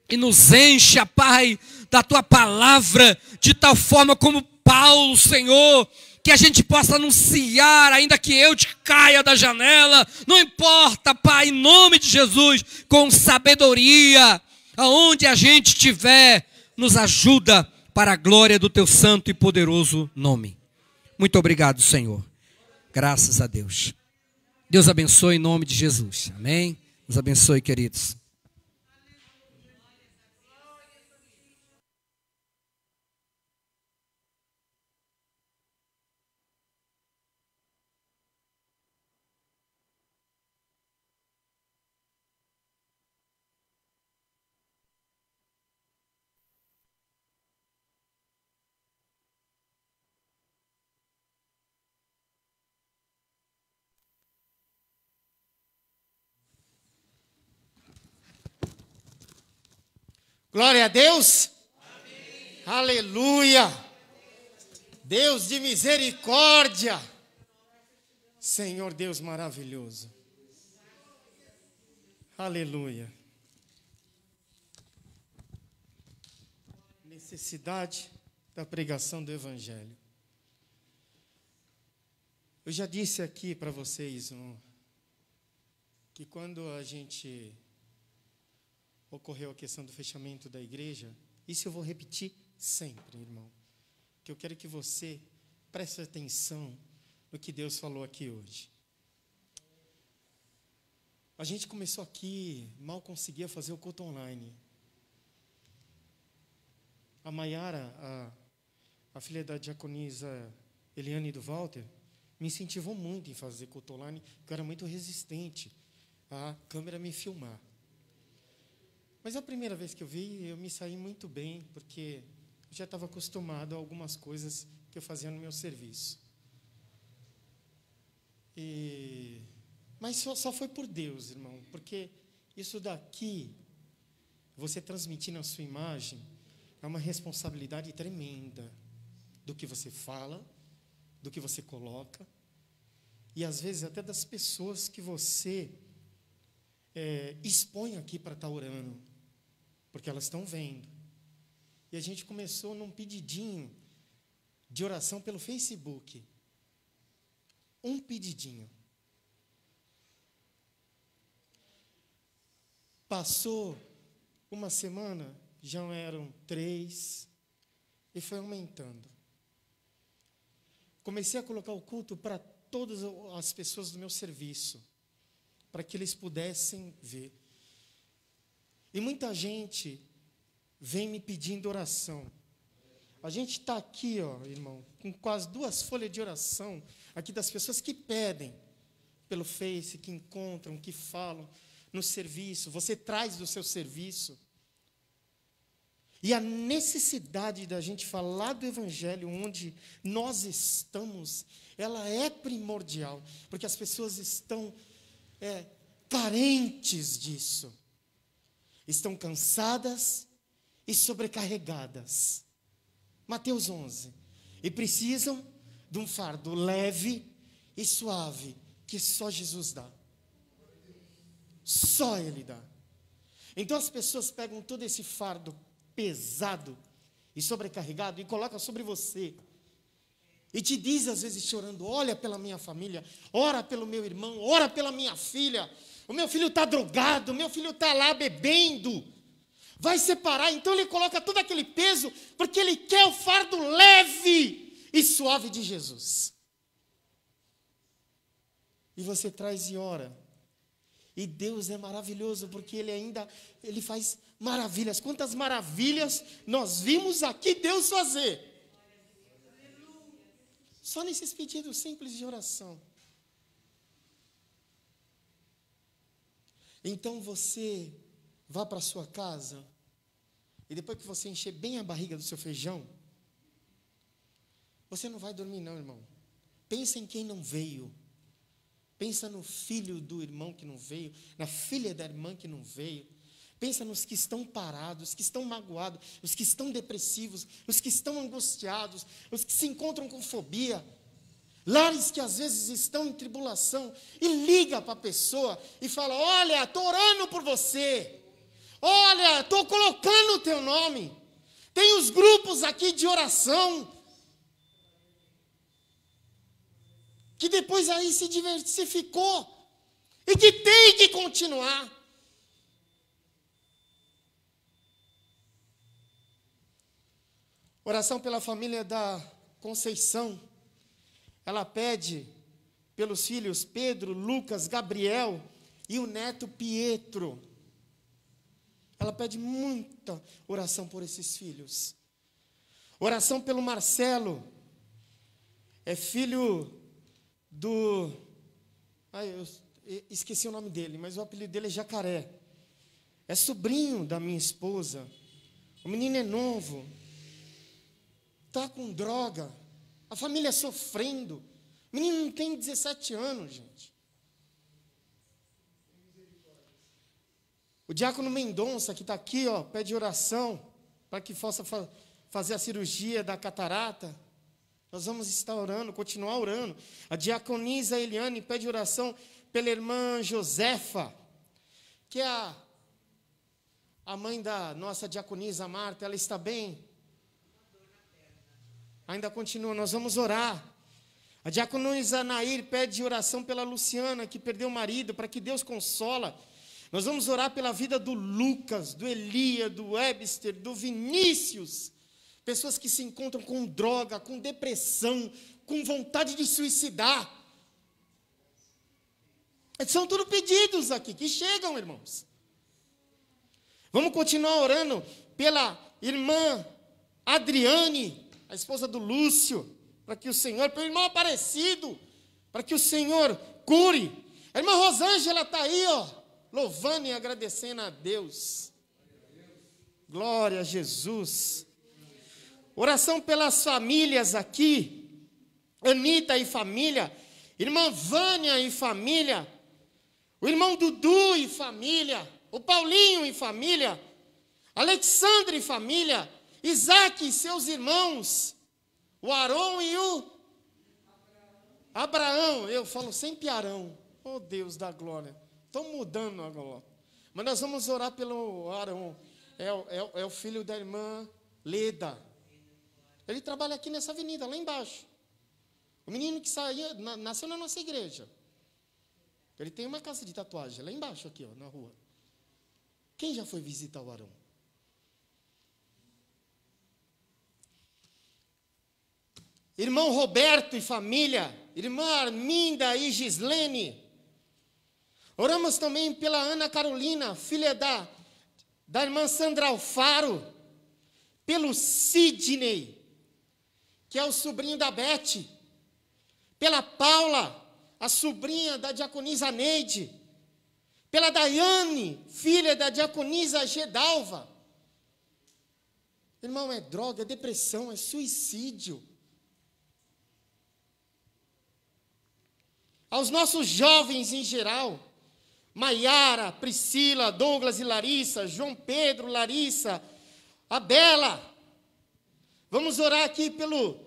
e nos encha, Pai, da tua palavra, de tal forma como Paulo, Senhor, que a gente possa anunciar, ainda que eu te caia da janela, não importa, Pai, em nome de Jesus, com sabedoria, aonde a gente estiver, nos ajuda para a glória do teu santo e poderoso nome. Muito obrigado, Senhor. Graças a Deus. Deus abençoe em nome de Jesus. Amém? Deus abençoe, queridos. Glória a Deus. Amém. Aleluia. Deus de misericórdia. Senhor Deus maravilhoso. Aleluia. Necessidade da pregação do Evangelho. Eu já disse aqui para vocês que quando ocorreu a questão do fechamento da igreja, isso eu vou repetir sempre, irmão, que eu quero que você preste atenção no que Deus falou aqui hoje. A gente começou aqui, mal conseguia fazer o culto online. A Maiara, a filha da diaconisa Eliane do Walter, me incentivou muito em fazer culto online, porque eu era muito resistente a câmera me filmar. Mas a primeira vez que eu vi, eu me saí muito bem, porque eu já estava acostumado a algumas coisas que eu fazia no meu serviço. Mas só foi por Deus, irmão, porque isso daqui, você transmitir na sua imagem, é uma responsabilidade tremenda do que você fala, do que você coloca, e às vezes até das pessoas que você expõe aqui para estar orando, porque elas estão vendo. E a gente começou num pedidinho de oração pelo Facebook. Um pedidinho. Passou uma semana, já eram 3, e foi aumentando. Comecei a colocar o culto para todas as pessoas do meu serviço, para que eles pudessem ver. E muita gente vem me pedindo oração. A gente está aqui, ó, irmão, com quase 2 folhas de oração aqui das pessoas que pedem pelo Face, que encontram, que falam no serviço. Você traz do seu serviço. E a necessidade da gente falar do Evangelho onde nós estamos, ela é primordial, porque as pessoas estão carentes disso. Estão cansadas e sobrecarregadas. Mateus 11. E precisam de um fardo leve e suave, que só Jesus dá. Só Ele dá. Então as pessoas pegam todo esse fardo pesado e sobrecarregado e colocam sobre você. E te diz às vezes chorando, olha pela minha família, ora pelo meu irmão, ora pela minha filha. O meu filho está drogado, o meu filho está lá bebendo. Vai separar, então ele coloca todo aquele peso, porque ele quer o fardo leve e suave de Jesus. E você traz e ora. E Deus é maravilhoso, porque Ele faz maravilhas. Quantas maravilhas nós vimos aqui Deus fazer. Só nesses pedidos simples de oração. Então você vá para a sua casa, e depois que você encher bem a barriga do seu feijão, você não vai dormir não, irmão. Pensa em quem não veio. Pensa no filho do irmão que não veio, na filha da irmã que não veio. Pensa nos que estão parados, os que estão magoados, os que estão depressivos, os que estão angustiados, os que se encontram com fobia. Lares que às vezes estão em tribulação, e liga para a pessoa e fala, olha, estou orando por você. Olha, estou colocando o teu nome. Tem os grupos aqui de oração. Que depois aí se diversificou. E que tem que continuar. Oração pela família da Conceição. Ela pede pelos filhos Pedro, Lucas, Gabriel e o neto Pietro. Ela pede muita oração por esses filhos. Oração pelo Marcelo. É filho do... eu esqueci o nome dele, mas o apelido dele é Jacaré. É sobrinho da minha esposa. O menino é novo. Está com droga. A família sofrendo. O menino não tem 17 anos, gente. O diácono Mendonça, que está aqui, ó, pede oração para que possa fazer a cirurgia da catarata. Nós vamos estar orando, continuar orando. A diaconisa Eliane pede oração pela irmã Josefa, que é a mãe da nossa diaconisa Marta. Ela está bem? Ainda continua, nós vamos orar. A diaconisa Nair pede oração pela Luciana, que perdeu o marido, para que Deus consola. Nós vamos orar pela vida do Lucas, do Elia, do Webster, do Vinícius. Pessoas que se encontram com droga, com depressão, com vontade de suicidar. São tudo pedidos aqui que chegam, irmãos. Vamos continuar orando pela irmã Adriane, a esposa do Lúcio, para que o Senhor, pelo irmão Aparecido, para que o Senhor cure. A irmã Rosângela está aí, ó, louvando e agradecendo a Deus. Glória a Jesus. Oração pelas famílias aqui. Anita e família. Irmã Vânia e família. O irmão Dudu e família. O Paulinho e família. Alexandre e família. Isaac e seus irmãos. O Arão e o Abraão. Eu falo sempre Arão. Oh Deus da glória. Estão mudando agora. Mas nós vamos orar pelo Arão. É o filho da irmã Leda. Ele trabalha aqui nessa avenida, lá embaixo. O menino que nasceu na nossa igreja. Ele tem uma casa de tatuagem, lá embaixo aqui, ó, na rua. Quem já foi visitar o Arão? Irmão Roberto e família. Irmã Arminda e Gislene. Oramos também pela Ana Carolina, filha da irmã Sandra Alfaro. Pelo Sidney. que é o sobrinho da Bete, pela Paula, a sobrinha da diaconisa Neide, pela Daiane, filha da diaconisa Gedalva. Irmão, é droga, é depressão, é suicídio. Aos nossos jovens em geral, Maiara, Priscila, Douglas e Larissa, João Pedro, Larissa, a Bela. Vamos orar aqui pelo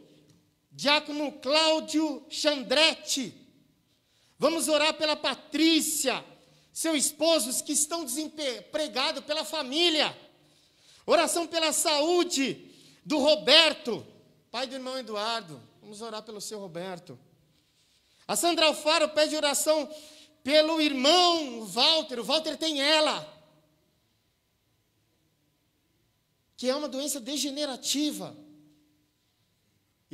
diácono Cláudio Chandretti. Vamos orar pela Patrícia, seus esposos que estão desempregados, pela família. Oração pela saúde do Roberto, pai do irmão Eduardo. Vamos orar pelo seu Roberto. A Sandra Alfaro pede oração pelo irmão Walter. O Walter tem ela, que é uma doença degenerativa.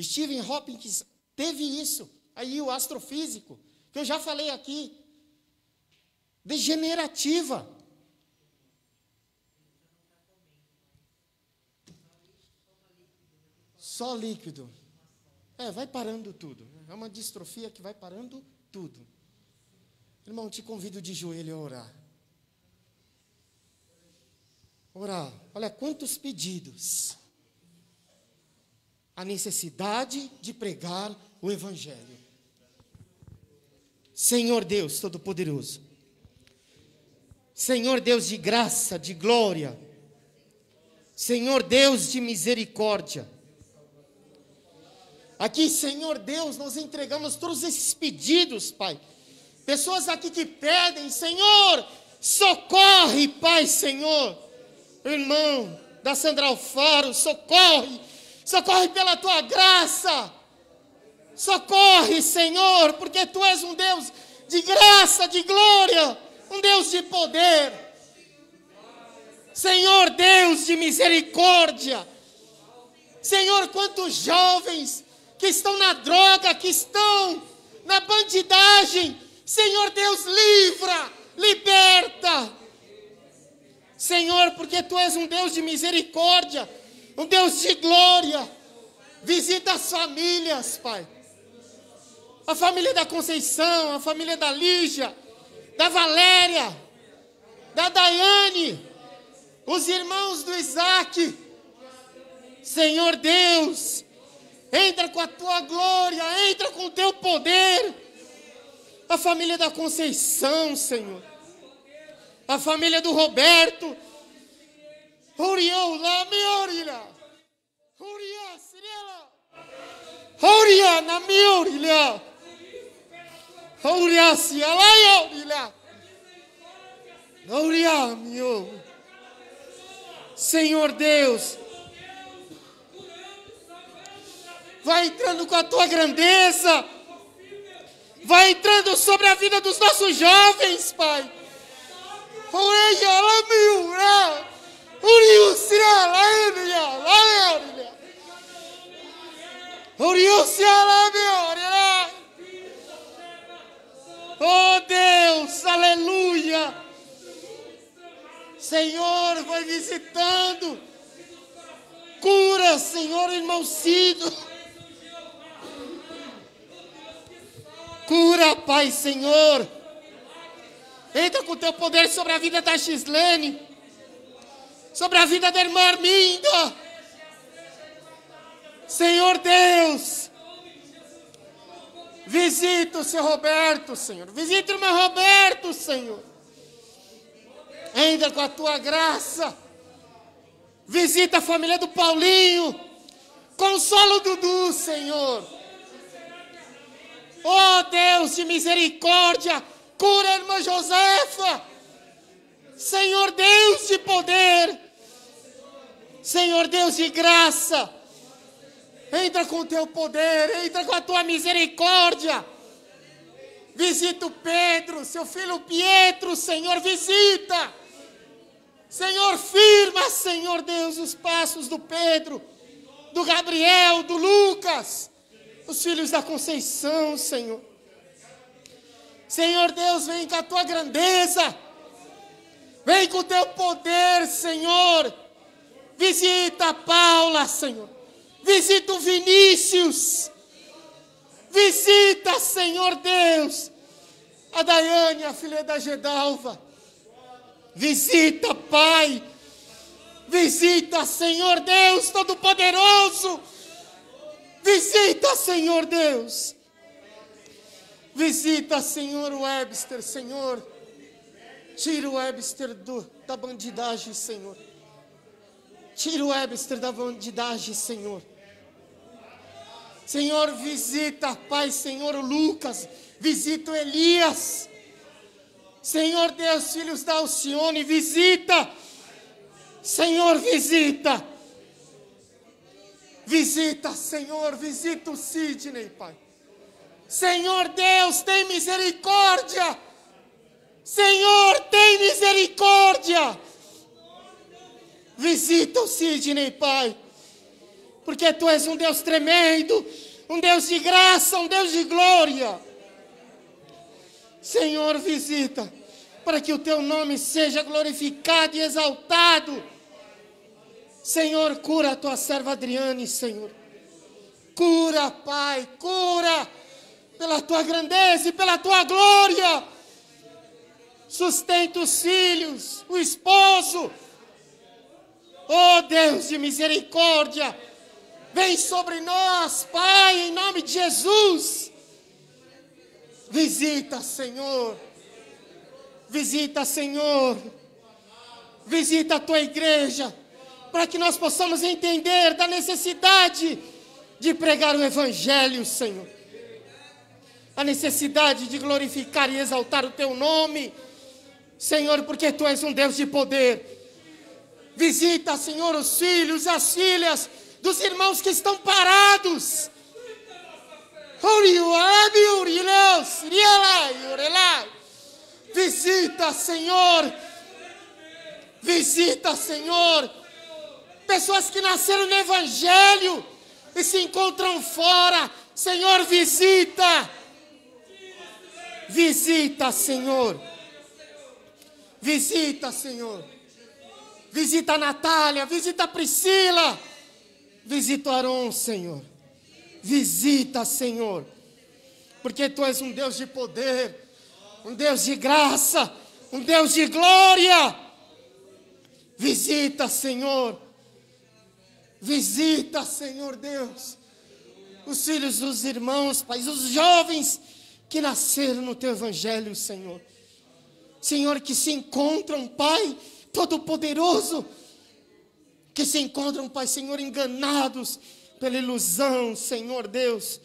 Stephen Hopkins teve isso. Aí o astrofísico, que eu já falei aqui. Degenerativa. Só líquido. Vai parando tudo. É uma distrofia que vai parando tudo. Irmão, te convido de joelho a orar. Orar. Olha quantos pedidos. A necessidade de pregar o Evangelho. Senhor Deus Todo-Poderoso. Senhor Deus de graça, de glória. Senhor Deus de misericórdia. Aqui, Senhor Deus, nós entregamos todos esses pedidos, Pai. Pessoas aqui que pedem, Senhor, socorre, Pai, Senhor. Irmão da Sandra Alfaro, socorre. Socorre pela Tua graça. Socorre, Senhor, porque Tu és um Deus de graça, de glória. Um Deus de poder. Senhor Deus de misericórdia. Senhor, quantos jovens que estão na droga, que estão na bandidagem. Senhor Deus, livra, liberta. Senhor, porque Tu és um Deus de misericórdia, um Deus de glória. Visita as famílias, Pai. A família da Conceição, a família da Lígia, da Valéria, da Daiane, os irmãos do Isaac. Senhor Deus, entra com a Tua glória, entra com o Teu poder. A família da Conceição, Senhor. A família do Roberto. Senhor Deus, vai entrando com a Tua grandeza. Vai entrando sobre a vida dos nossos jovens, Pai. Oh Deus, aleluia. Senhor, vai visitando. Cura, Senhor, irmão Cido. Cura, Pai, Senhor. Entra com o Teu poder sobre a vida da Gislene, sobre a vida da irmã Arminda. Senhor Deus, visita o seu Roberto, Senhor. Visita o irmão Roberto, Senhor. Entra com a Tua graça. Visita a família do Paulinho. Consola o Dudu, Senhor. Oh Deus de misericórdia, cura a irmã Josefa. Senhor Deus de poder, Senhor Deus de graça, entra com o Teu poder, entra com a Tua misericórdia. Visita o Pedro, seu filho Pietro, Senhor, visita. Senhor, firma, Senhor Deus, os passos do Pedro, do Gabriel, do Lucas, os filhos da Conceição, Senhor. Senhor Deus, vem com a Tua grandeza. Vem com o Teu poder, Senhor. Visita a Paula, Senhor. Visita o Vinícius. Visita, Senhor Deus, a Daiane, a filha da Gedalva. Visita, Pai. Visita, Senhor Deus Todo-Poderoso. Visita, Senhor Deus. Visita, Senhor Webster, Senhor. Tira o Webster da bandidagem, Senhor. Tira o Webster da bandidagem, Senhor. Senhor, visita, Pai, Senhor, o Lucas. Visita o Elias. Senhor Deus, filhos da Alcione, visita. Senhor, visita. Visita, Senhor, visita o Sidney, Pai. Senhor Deus, tem misericórdia. Senhor, tem misericórdia. Visita o Sidney, Pai. Porque Tu és um Deus tremendo, um Deus de graça, um Deus de glória. Senhor, visita, para que o Teu nome seja glorificado e exaltado. Senhor, cura a Tua serva Adriane, Senhor. Cura, Pai, cura, pela Tua grandeza e pela Tua glória. Sustenta os filhos, o esposo. Oh Deus de misericórdia, vem sobre nós, Pai, em nome de Jesus. Visita, Senhor. Visita, Senhor. Visita a Tua igreja, para que nós possamos entender da necessidade de pregar o Evangelho, Senhor. A necessidade de glorificar e exaltar o Teu nome, Senhor, porque Tu és um Deus de poder. Visita, Senhor, os filhos, as filhas dos irmãos que estão parados. Visita, Senhor. Visita, Senhor. Pessoas que nasceram no Evangelho e se encontram fora. Senhor, visita. Visita, Senhor. Visita, Senhor. Visita a Natália, visita a Priscila. Visita o Aron, Senhor. Visita, Senhor. Porque Tu és um Deus de poder, um Deus de graça, um Deus de glória. Visita, Senhor. Visita, Senhor Deus, os filhos dos irmãos, Pai, os jovens que nasceram no Teu Evangelho, Senhor. Senhor, que se encontram, Pai Todo-Poderoso, que se encontram, Pai, Senhor, enganados pela ilusão, Senhor Deus,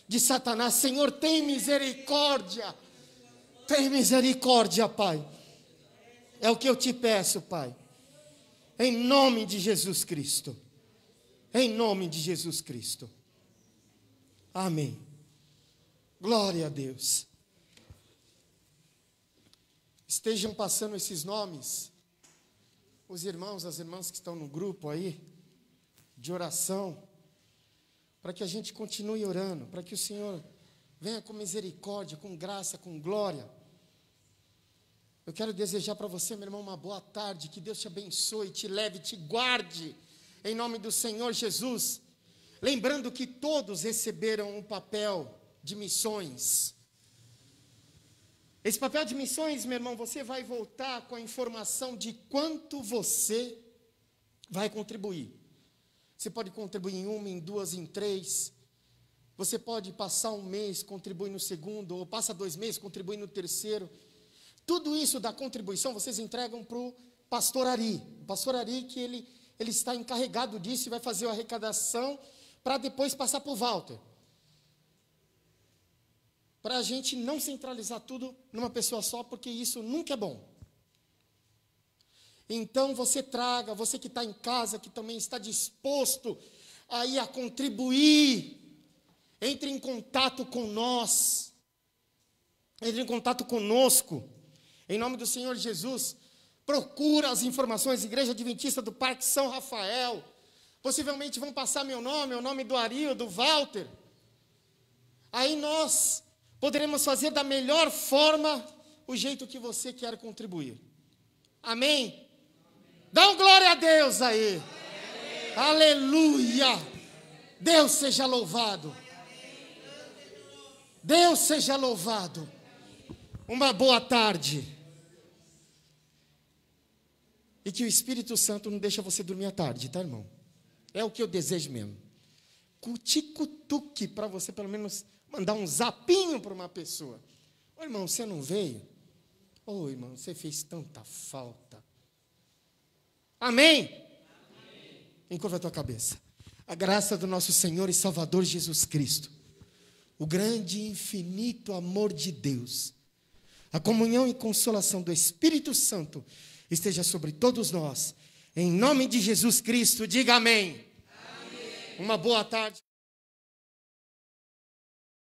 de Satanás. Senhor, tem misericórdia. Tem misericórdia, Pai. É o que eu Te peço, Pai. Em nome de Jesus Cristo. Em nome de Jesus Cristo. Amém. Glória a Deus. Estejam passando esses nomes, os irmãos, as irmãs que estão no grupo aí, de oração, para que a gente continue orando, para que o Senhor venha com misericórdia, com graça, com glória. Eu quero desejar para você, meu irmão, uma boa tarde, que Deus te abençoe, te leve, te guarde, em nome do Senhor Jesus. Lembrando que todos receberam um papel de missões. Esse papel de missões, meu irmão, você vai voltar com a informação de quanto você vai contribuir. Você pode contribuir em uma, em duas, em três. Você pode passar um mês, contribuir no segundo, ou passa 2 meses, contribuir no terceiro. Tudo isso da contribuição vocês entregam para o pastor Ari. O pastor Ari, que ele está encarregado disso e vai fazer a arrecadação para depois passar para o Walter. Para a gente não centralizar tudo numa pessoa só, porque isso nunca é bom. Então você traga, você que está em casa, que também está disposto aí a contribuir, entre em contato com nós, entre em contato conosco, em nome do Senhor Jesus. Procura as informações, Igreja Adventista do Parque São Rafael. Possivelmente vão passar meu nome, o nome do Ari, do Walter. Aí nós poderemos fazer da melhor forma o jeito que você quer contribuir. Amém? Dá um glória a Deus aí. Amém. Aleluia. Deus seja louvado. Deus seja louvado. Uma boa tarde. E que o Espírito Santo não deixa você dormir à tarde, tá, irmão? É o que eu desejo mesmo. Cuti-cutuque para você pelo menos mandar um zapinho para uma pessoa. Ô, irmão, você não veio? Ô, irmão, você fez tanta falta. Amém? Amém. Encurva a tua cabeça. A graça do nosso Senhor e Salvador Jesus Cristo, o grande e infinito amor de Deus, a comunhão e consolação do Espírito Santo esteja sobre todos nós. Em nome de Jesus Cristo, diga amém. Amém. Uma boa tarde.